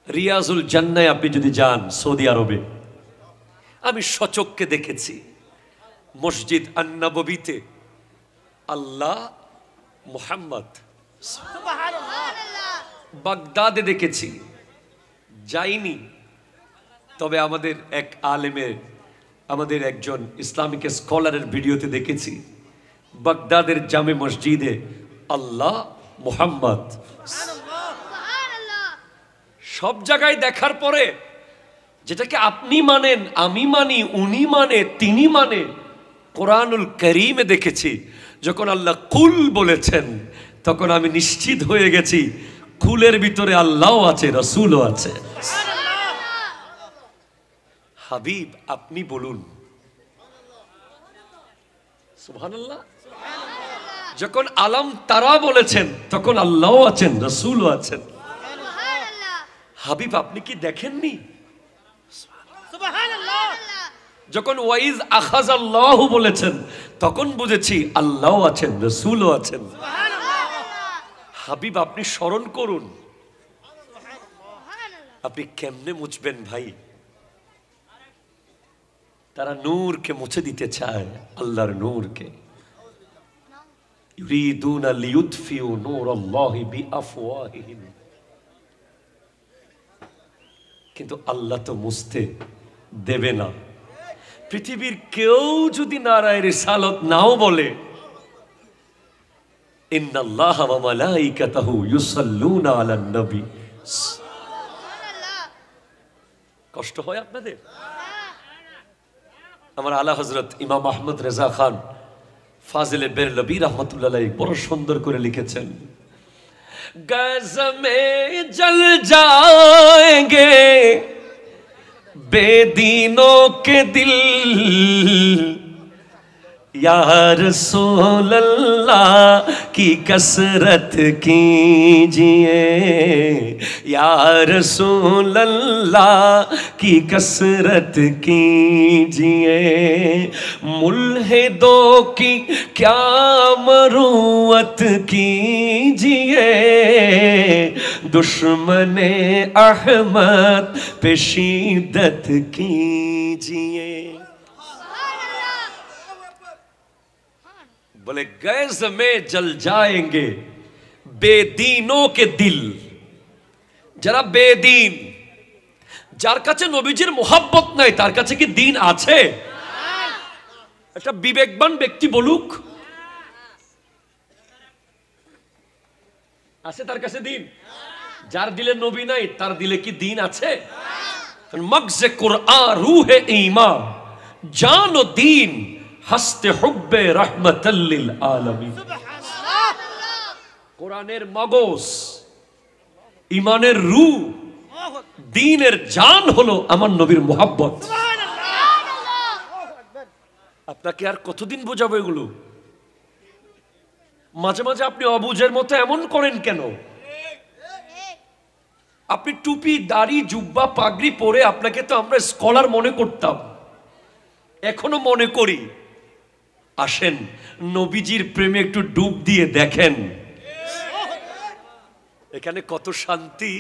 রিয়াজুল জান্নায় আপনি যদি যান সৌদি আরবে, আমি সচক্ষে দেখেছি মসজিদ আন-নববীতে আল্লাহ মুহাম্মদ। বাগদাদে দেখেছি, যাইনি, তবে আমাদের এক আলেমের, আমাদের একজন ইসলামিক স্কলারের ভিডিওতে দেখেছি বাগদাদের জামে মসজিদে আল্লাহ মুহাম্মদ। সব জায়গায় দেখার পরে যেটাকে আপনি মানেন, আমি মানি, উনি মানে, তিনি মানে, কোরআনুল কারীমে দেখেছি যখন আল্লাহ কুল বলেছেন তখন আমি নিশ্চিত হয়ে গেছি কুলের ভিতরে আল্লাহও আছে, রাসূলও আছে। হাবিব আপনি বলুন সুবহানাল্লাহ। যখন আলম তারা বলেছেন তখন আল্লাহও আছেন, রাসূলও আছেন। হাবিব আপনি কি দেখেননি? সুবহানাল্লাহ। যখন ওয়াইজ আখাযাল্লাহু বলেছেন তখন বুঝেছি আল্লাহও আছেন, রাসূলও আছেন। হাবিব আপনি স্মরণ করুন। আপনি কেমনে মুছবেন ভাই? তারা নূরকে মুছে দিতে চায়, আল্লাহর নূরকে। ইউরিদুনা লিইউতফিউ নূরাল্লাহি বিআফওয়াহিহিম, কিন্তু আল্লাহ তো মুছতে দেবে না। পৃথিবীর কেউ যদি নারায়ে রিসালাত নাও বলে, ইন্নাল্লাহা ওয়া মালাইকাতাহু ইউসাল্লুনা আলান নবী। কষ্ট হয় আপনাদের? আমার আলা হযরত ইমাম আহমদ রেজা খান ফাজিলে বেরলভী রাহমাতুল্লাহ আলাইহি বড় সুন্দর করে লিখেছেন, গজ মে জল जाएंगे बेदीनों के दिल, या रसूल अल्लाह की कसरत कीजिए, या रसूल अल्लाह की कसरत कीजिए, मुल्हिदों की क्या मरूवत कीजिए, दुश्मने अहमद पे शिद्दत कीजिए। बोले गैस में जल जाएंगे बेदीनों के दिल, যারা বেদিন, যার কাছে নবীজির মোহাব্বত নাই তার কাছে কি দিন আছে? একটা বিবেকবান ব্যক্তি বলুক, আছে তার কাছে দিন? যার দিলে নবী নাই তার দিলে কি দিন আছে? মগজে কুরআন রূহে ঈমান জান ও দিন হস্তে হুব্বে রাহমাতাল লিল আলামিন। কোরআনের মগজ, ঈমানের রূহ, দ্বীনের জান হলো আমার নবীর মোহাব্বত। আপনাকে আর কতদিন বোঝাবো এগুলো? মাঝে মাঝে আপনি অবুঝের মতো এমন করেন কেন? আপনি টুপি দাড়ি জুব্বা পাগড়ি পরে আপনাকে তো আমরা স্কলার মনে করতাম, এখনো মনে করি। আসেন নবীজির প্রেমে একটু ডুব দিয়ে দেখেন, এখানে কত শান্তি।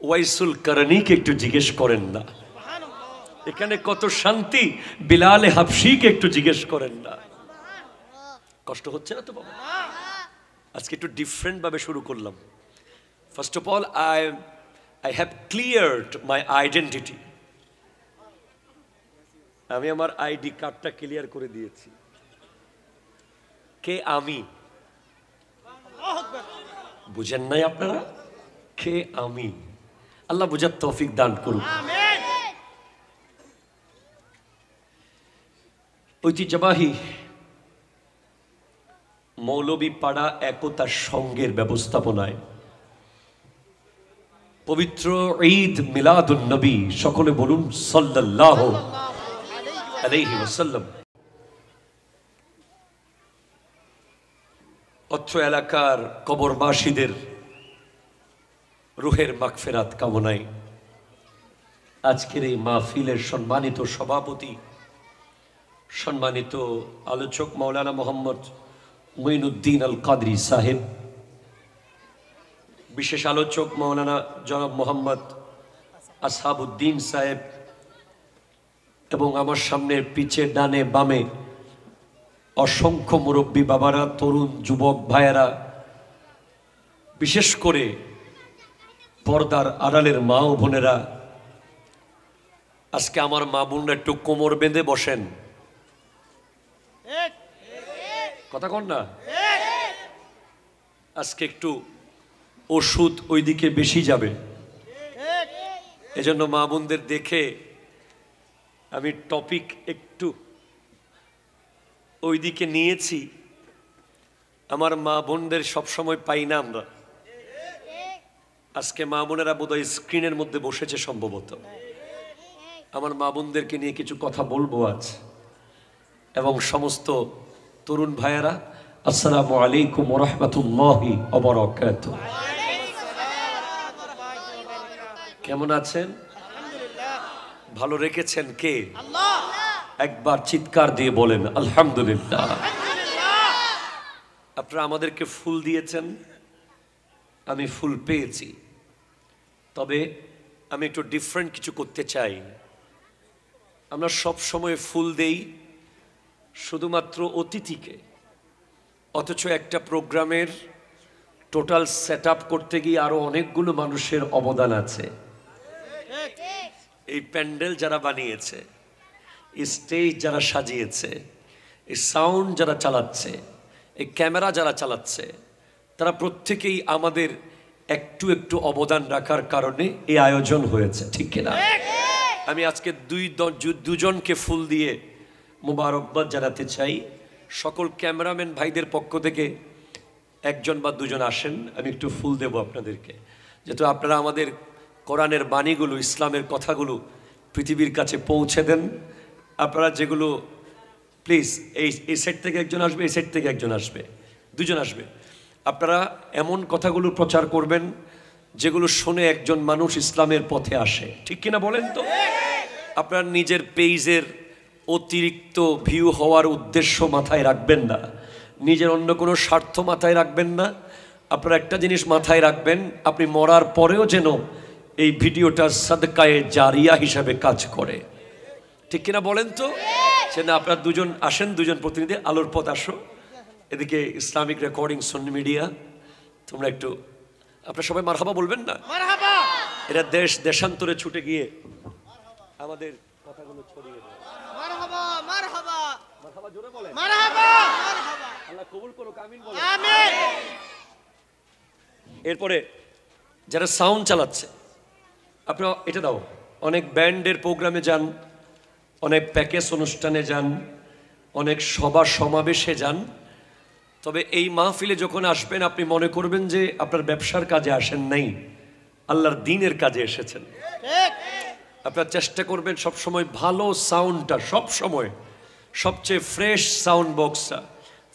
ওয়াইসুল করণীকে একটু জিজ্ঞেস করেন না, এখানে কত শান্তি। বিলাল হাবশিকে একটু জিজ্ঞেস করেন না। কষ্ট হচ্ছে না তো বাবা? আজকে একটু ডিফারেন্ট ভাবে শুরু করলাম। First of all I have cleared my identity. আমি আমার আইডি কার্ডটা ক্লিয়ার করে দিয়েছি। কে আমি? বুঝেন নাই আপনারা? কে আমি? আল্লাহ বুঝার তৌফিক দান করুন। ঐতিহ্যবাহী মৌলভী পাড়া একতা সংঘের ব্যবস্থাপনায় পবিত্র ঈদ মিলাদুন নবী, সকলে বলুন সাল্লাল্লাহু আলাইহি ওয়াসাল্লাম, অত্র এলাকার কবরবাসীদের রুহের মাগফিরাত কামনায় আজকের এই মাহফিলের সম্মানিত সভাপতি, সম্মানিত আলোচক মাওলানা মোহাম্মদ মুঈনুদ্দিন আল কাদরি সাহেব, বিশেষ আলোচক মাওলানা জনাব মোহাম্মদ আসহাবউদ্দিন সাহেব, এবং আমার সামনে পিছে ডানে বামে অসংখ্য মুরব্বী বাবারা, তরুণ যুবক ভাইয়েরা, বিশেষ করে পর্দার আড়ালের মা ও বোনেরা। আজকে আমার মা বোনরা একটু কোমর বেঁধে বসেন, কথা কন না। আজকে একটু ওষুধ ওইদিকে বেশি যাবে, এজন্য মা বোনদের দেখে আমি টপিক একটু ওইদিকে নিয়েছি। আমার মা বোনদের সবসময় পাই না আমরা। আজকে মা বোনেরা বোধহয় স্ক্রিনের মধ্যে বসেছে সম্ভবত। আমার মা বোনদেরকে নিয়ে কিছু কথা বলবো আজ। এবং সমস্ত তরুণ ভাইয়েরা, আসসালামু আলাইকুম ওয়া রাহমাতুল্লাহি ওয়া বারাকাতুহু। কেমন আছেন? ভালো রেখেছেন কে? আল্লাহ। একবার চিৎকার দিয়ে বলেন আলহামদুলিল্লাহ। আপনারা আমাদেরকে ফুল দিয়েছেন, আমি ফুল পেয়েছি, তবে আমি একটু ডিফারেন্ট কিছু করতে চাই। আমরা সব সময় ফুল দেই শুধুমাত্র অতিথিকে, অথচ একটা প্রোগ্রামের টোটাল সেট আপ করতে গিয়ে আরো অনেকগুলো মানুষের অবদান আছে। এই প্যান্ডেল যারা বানিয়েছে, এই স্টেজ যারা সাজিয়েছে, এই সাউন্ড যারা চালাচ্ছে, এই ক্যামেরা যারা চালাচ্ছে তারা প্রত্যেকেই আমাদের একটু একটু অবদান রাখার কারণে এই আয়োজন হয়েছে, ঠিক কিনা? আমি আজকে দুজনকে ফুল দিয়ে মুবারকবাদ জানাতে চাই। সকল ক্যামেরাম্যান ভাইদের পক্ষ থেকে একজন বা দুজন আসেন, আমি একটু ফুল দেব আপনাদেরকে, যেহেতু আপনারা আমাদের কোরআনের বাণীগুলো, ইসলামের কথাগুলো পৃথিবীর কাছে পৌঁছে দেন। আপনারা যেগুলো, প্লিজ এই সেট থেকে একজন আসবে, এই সেট থেকে একজন আসবে, দুজন আসবে। আপনারা এমন কথাগুলো প্রচার করবেন যেগুলো শুনে একজন মানুষ ইসলামের পথে আসে, ঠিক কিনা বলেন তো? আপনার নিজের পেজের অতিরিক্ত ভিউ হওয়ার উদ্দেশ্য মাথায় রাখবেন না, নিজের অন্য কোনো স্বার্থ মাথায় রাখবেন না। আপনারা একটা জিনিস মাথায় রাখবেন, আপনি মরার পরেও যেন এই ভিডিওটা সাদকায়ে জারিয়া হিসাবে কাজ করে, ঠিক কিনা বলেন তো? সে না, আপনারা দুজন আসেন, দুজন প্রতিনিধি, আলোর পথ আসো এদিকে, ইসলামিক রেকর্ডিং সুন্নি মিডিয়া, তোমরা একটু, আপনারা সবাই মারহাবা বলবেন না? এরা দেশান্তরে ছুটে গিয়ে আমাদের কথাগুলো ছড়িয়ে দেয়। মারহাবা মারহাবা মারহাবা, জোরে বলেন মারহাবা মারহাবা, আল্লাহ কবুল করুক, আমিন বলেন আমিন। এরপরে যারা সাউন্ড চালাচ্ছে, আপনারা এটা দাও, অনেক ব্যান্ডের প্রোগ্রামে যান, অনেক প্যাকেজ অনুষ্ঠানে যান, অনেক সভা সমাবেশে যান, তবে এই মাহফিলে যখন আসবেন আপনি মনে করবেন যে আপনার ব্যবসার কাজে আসেন নাই, আল্লাহর দ্বীনের কাজে এসেছেন। আপনার চেষ্টা করবেন সবসময় ভালো সাউন্ডটা, সবসময় সবচেয়ে ফ্রেশ সাউন্ড বক্সটা,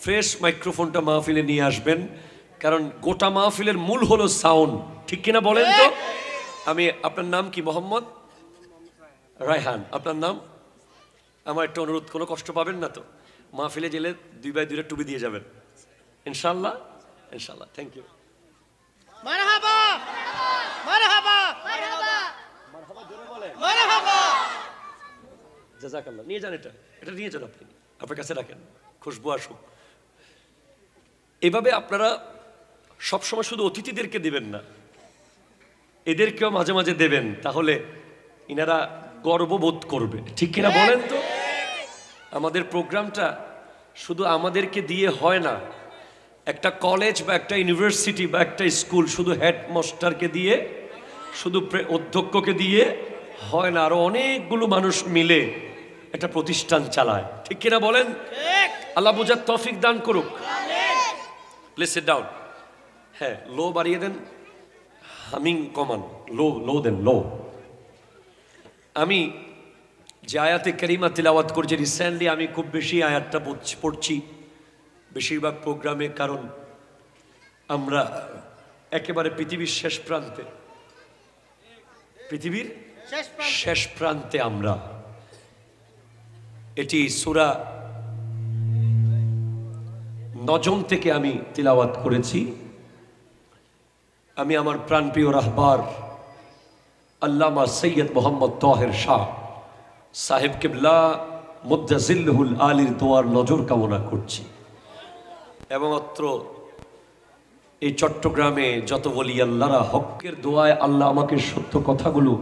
ফ্রেশ মাইক্রোফোনটা মাহফিলে নিয়ে আসবেন, কারণ গোটা মাহফিলের মূল হলো সাউন্ড, ঠিক কিনা বলেন তো? আমি, আপনার নাম কি? মোহাম্মদ রায়হান, আপনার নাম? আমার একটা অনুরোধ, কোনো কষ্ট পাবেন না তো? মাহফিলে গেলে 2 বাই 2 টুপি দিয়ে যাবেন ইনশাআল্লাহ, ইনশাআল্লাহ। Thank you. মারহাবা মারহাবা মারহাবা মারহাবা, জোরে বলেন মারহাবা। জাযাকাল্লাহ, নিয়ে যান, এটা নিয়ে যান, আপনি আপনার কাছে রাখেন, খুশবু আসুক। এভাবে আপনারা সবসময় শুধু অতিথিদেরকে দিবেন না, এদেরকেও মাঝে মাঝে দেবেন, তাহলে ইনারা গর্ববোধ করবে, ঠিক কিনা বলেন তো? আমাদের প্রোগ্রামটা শুধু আমাদেরকে দিয়ে হয় না, একটা কলেজ বা একটা ইউনিভার্সিটি বা একটা স্কুল শুধু হেডমাস্টারকে দিয়ে, শুধু অধ্যক্ষকে দিয়ে হয় না, আরো অনেকগুলো মানুষ মিলে একটা প্রতিষ্ঠান চালায়, ঠিক কিনা বলেন? আল্লাহ বুঝার তৌফিক দান করুক। Please sit down. হ্যাঁ, লো বাড়িয়ে দেন, হামিং কমান, লো দেন, লো। আমি যে আয়াতে কারিমা তিলাওয়াত করছি রিসেন্টলি, আমি খুব বেশি আয়াতটা পড়ছি বেশিরভাগ প্রোগ্রামে, কারণ আমরা একেবারে পৃথিবীর শেষ প্রান্তে, পৃথিবীর শেষ প্রান্তে আমরা। এটি সূরা নজম থেকে আমি তিলাওয়াত করেছি। আমি আমার প্রাণপ্রিয় রাহবার আল্লামা সৈয়দ মোহাম্মদ তাহের শাহ সাহেব কিবলা মুদ্দাজিল্লুল আলীর দোয়ার নজর কামনা করছি, এবং অত্র এই চট্টগ্রামে যত বলি আল্লাহরা হকের দোয়ায় আল্লাহ আমাকে সত্য কথাগুলো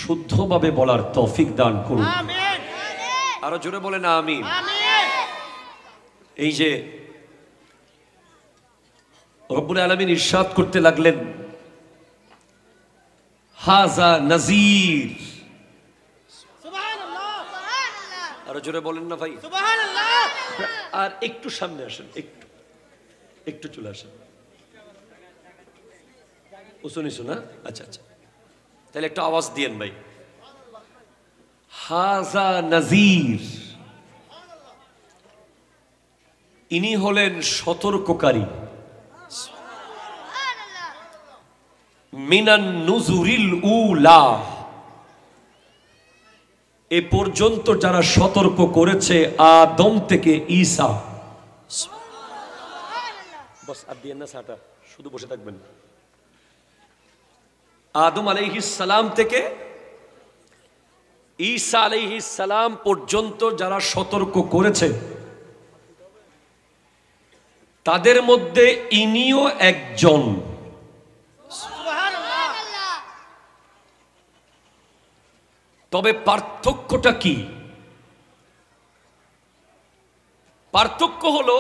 শুদ্ধভাবে বলার তৌফিক দান করুন। আরো জোরে বলেন আমিন। এই যে রব্বুল আলামিন ইরশাদ করতে লাগলেন, হাজা নাজির, আরো জোরে বলেন না ভাই, আর একটু সামনে আসেন, একটু চলে আসেন, উঁচু নিচু না, আচ্ছা আচ্ছা, তাহলে একটু আওয়াজ দিয়েন ভাই। হাজা নাজির, ইনি হলেন সতর্ককারী, মিনান নুজুরিল উলা, এ পর্যন্ত যারা সতর্ক করেছে আদম থেকে ঈসা। বস আর দিয়েন না সাটা, শুধু বসে থাকবেন। আদম আলাইহিস সালাম থেকে ঈসা আলাইহিস সালাম পর্যন্ত যারা সতর্ক করেছে, তাদের মধ্যে ইনিও একজন। তবে পার্থক্যটা কি? পার্থক্য হলো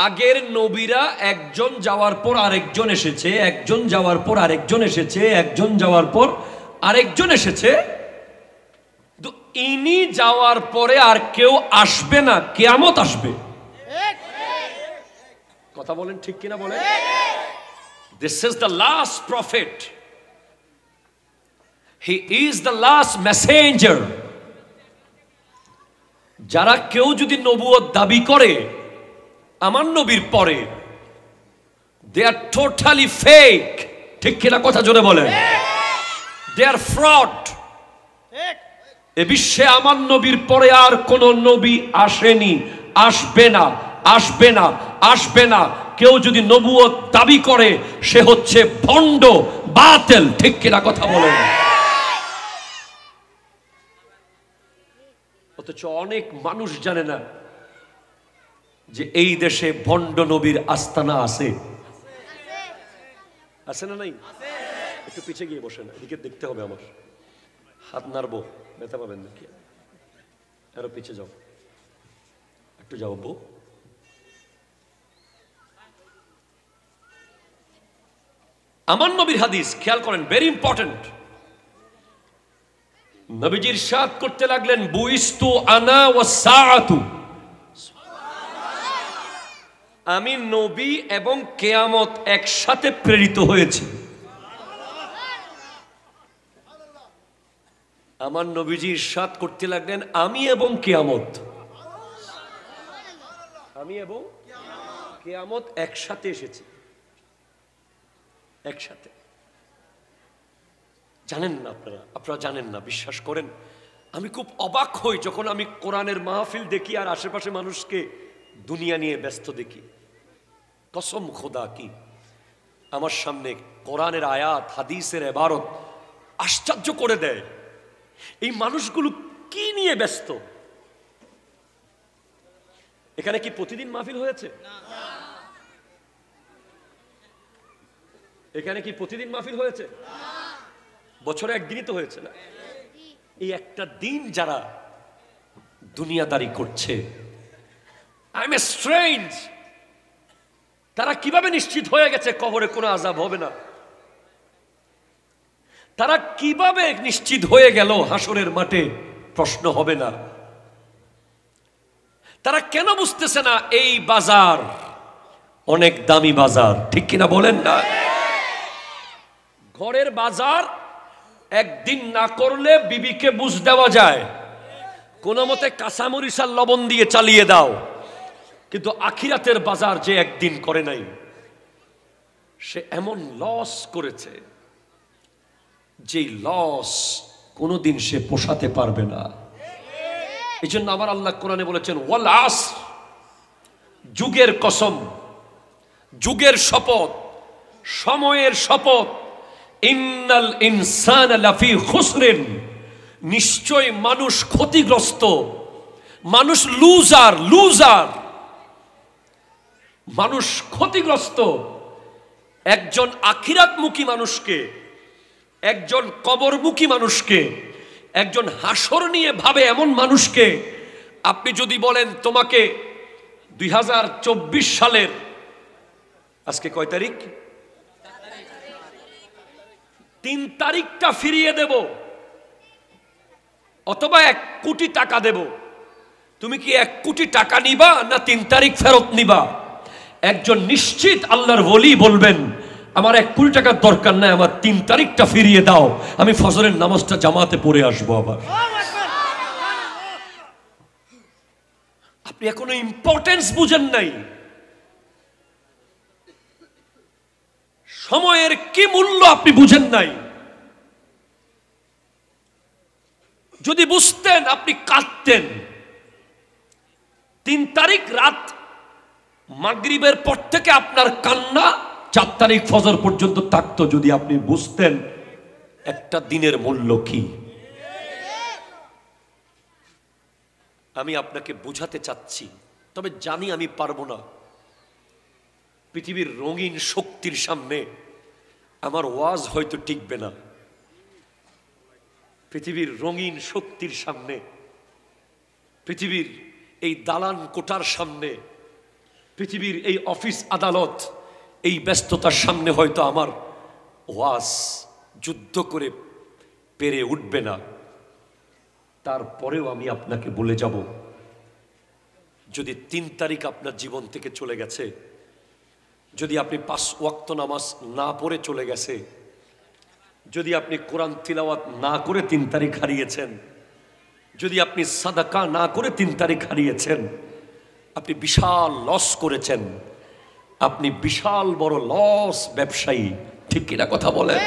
আগের নবীরা একজন যাওয়ার পর আরেকজন এসেছে, একজন যাওয়ার পর আরেকজন এসেছে, একজন যাওয়ার পর আরেকজন এসেছে। তো ইনি যাওয়ার পরে আর কেউ আসবে না, কিয়ামত আসবে। কথা বলেন ঠিক কিনা বলেন? This is the last prophet. He is the last messenger. যারা কেউ যদি নবুয়ত দাবি করে আমার নবীর পরে, they are totally fake. ঠিক কিনা কথা জোরে বলেন? They are fraud. এ বিশ্বে আমার নবীর পরে আর কোন নবী আসেনি, আসবে না, আসবে না, আসবে না। কেউ যদি নবুয়ত দাবি করে সে হচ্ছে ভণ্ড, বাতিল। ঠিক কিনা কথা বলেন? অথচ অনেক মানুষ জানে না যে এই দেশে ভণ্ড নবীর আস্তানা আছে। আছে না নাই? একটু পিছিয়ে গিয়ে বসেন, এদিকে দেখতে হবে আমার। হাত নাড়বো, ব্যথা পাবেন নাকি? আরো পিছিয়ে যাও, একটু যাও বউ। আমার নবীর হাদিস খেয়াল করেন, ভেরি ইম্পর্টেন্ট। নবীজি ইরশাদ করতে লাগলেন, বুইস্তু আনা ওয়াস সাআতু, আমি নবী এবং কিয়ামত একসাথে প্রেরিত হয়েছে। আমার নবীজি ইরশাদ করতে লাগলেন, আমি এবং কিয়ামত, আমি এবং কিয়ামত একসাথে এসেছে, একসাথে। জানেন না আপনারা জানেন না, বিশ্বাস করেন। আমি খুব অবাক হই যখন আমি কোরআনের মাহফিল দেখি আর আশেপাশে মানুষকে দুনিয়া নিয়ে ব্যস্ত দেখি। কসম খোদা কি আমার সামনে কোরআনের আয়াত, হাদিসের ইবারত আশ্চর্য করে দেয়। এই মানুষগুলো কি নিয়ে ব্যস্ত? এখানে কি প্রতিদিন মাহফিল হয়েছে? এখানে কি প্রতিদিন মাহফিল হয়েছে? বছরে একদিনই তো হয়েছে না? এই একটা দিন যারা দুনিয়াদারি করছে, আই এম স্ট্রেঞ্জ। তারা কিভাবে নিশ্চিত হয়ে গেছে কবরে কোনো আযাব হবে না? তারা কিভাবে নিশ্চিত হয়ে গেল হাসরের মাঠে প্রশ্ন হবে না? তারা কেন বুঝতেছে না এই বাজার অনেক দামি বাজার? ঠিক কিনা বলেন না? ঘরের বাজার একদিন না করলে বিবিকে বুঝ দেওয়া যায়, কোন মতে কাঁচামরিচ আর লবণ দিয়ে চালিয়ে দাও। কিন্তু আখিরাতের বাজার যে একদিন করে নাই, সে এমন লস করেছে যে লস কোনোদিন সে পোষাতে পারবে না। এই জন্য আবার আল্লাহ কোরআনে বলেছেন, ওয়াল আসর, যুগের কসম, যুগের শপথ, সময়ের শপথ, ইন্নাল ইনসানা লাফি খুসরিন, নিশ্চয় মানুষ ক্ষতিগ্রস্ত, মানুষ লুজার, লুজার, মানুষ ক্ষতিগ্রস্ত। একজন আখিরাতমুখী মানুষকে, একজন কবরমুখী মানুষকে, একজন হাসর নিয়ে ভাবে এমন মানুষকে আপনি যদি বলেন তোমাকে 2024 সালের আজকে কয় তারিখ, 3 তারিখটা ফিরিয়ে দেব অথবা 1 কোটি টাকা দেব, তুমি কি 1 কোটি টাকা নিবা না 3 তারিখ ফেরত নিবা? একজন নিশ্চিত আল্লাহর ওলি বলবেন, আমার 1 কোটি টাকার দরকার নাই, আমার 3 তারিখটা ফিরিয়ে দাও, আমি ফজরের নামাজটা জামাতে পড়ে আসবো। আবার আপনি এখনো ইম্পর্টেন্স বুঝেন নাই, সময়ের কি মূল্য আপনি বুঝেন নাই। যদি বুঝতেন আপনি কাঁদতেন। 3 তারিখ রাত মাগরিবের পর থেকে আপনার কান্না 4 তারিখ ফজর পর্যন্ত থাকতো, যদি আপনি বুঝতেন একটা দিনের মূল্য কি। আমি আপনাকে বোঝাতে চাচ্ছি, তবে জানি আমি পারবো না। পৃথিবীর রঙিন শক্তির সামনে আমার ওয়াজ হয়তো টিকবে না। পৃথিবীর রঙিন শক্তির সামনে, পৃথিবীর এই দালান কোঠার সামনে পৃথিবীর এই অফিস আদালত, এই ব্যস্ততার সামনে হয়তো আমার ওয়াজ যুদ্ধ করে পেরে উঠবে না, তারপরেও আমি আপনাকে বলে যাব, যদি 3 তারিখ আপনার জীবন থেকে চলে গেছে, যদি আপনি 5 ওয়াক্ত নামাজ না পড়ে চলে গেছে, যদি আপনি কোরআন তিলাওয়াত না করে 3 তারিখ হারিয়েছেন, যদি আপনি সাদাকা না করে 3 তারিখ হারিয়েছেন, আপনি বিশাল লস করেছেন, আপনি বিশাল বড় লস ব্যবসায়ী। ঠিক কিনা কথা বলেন?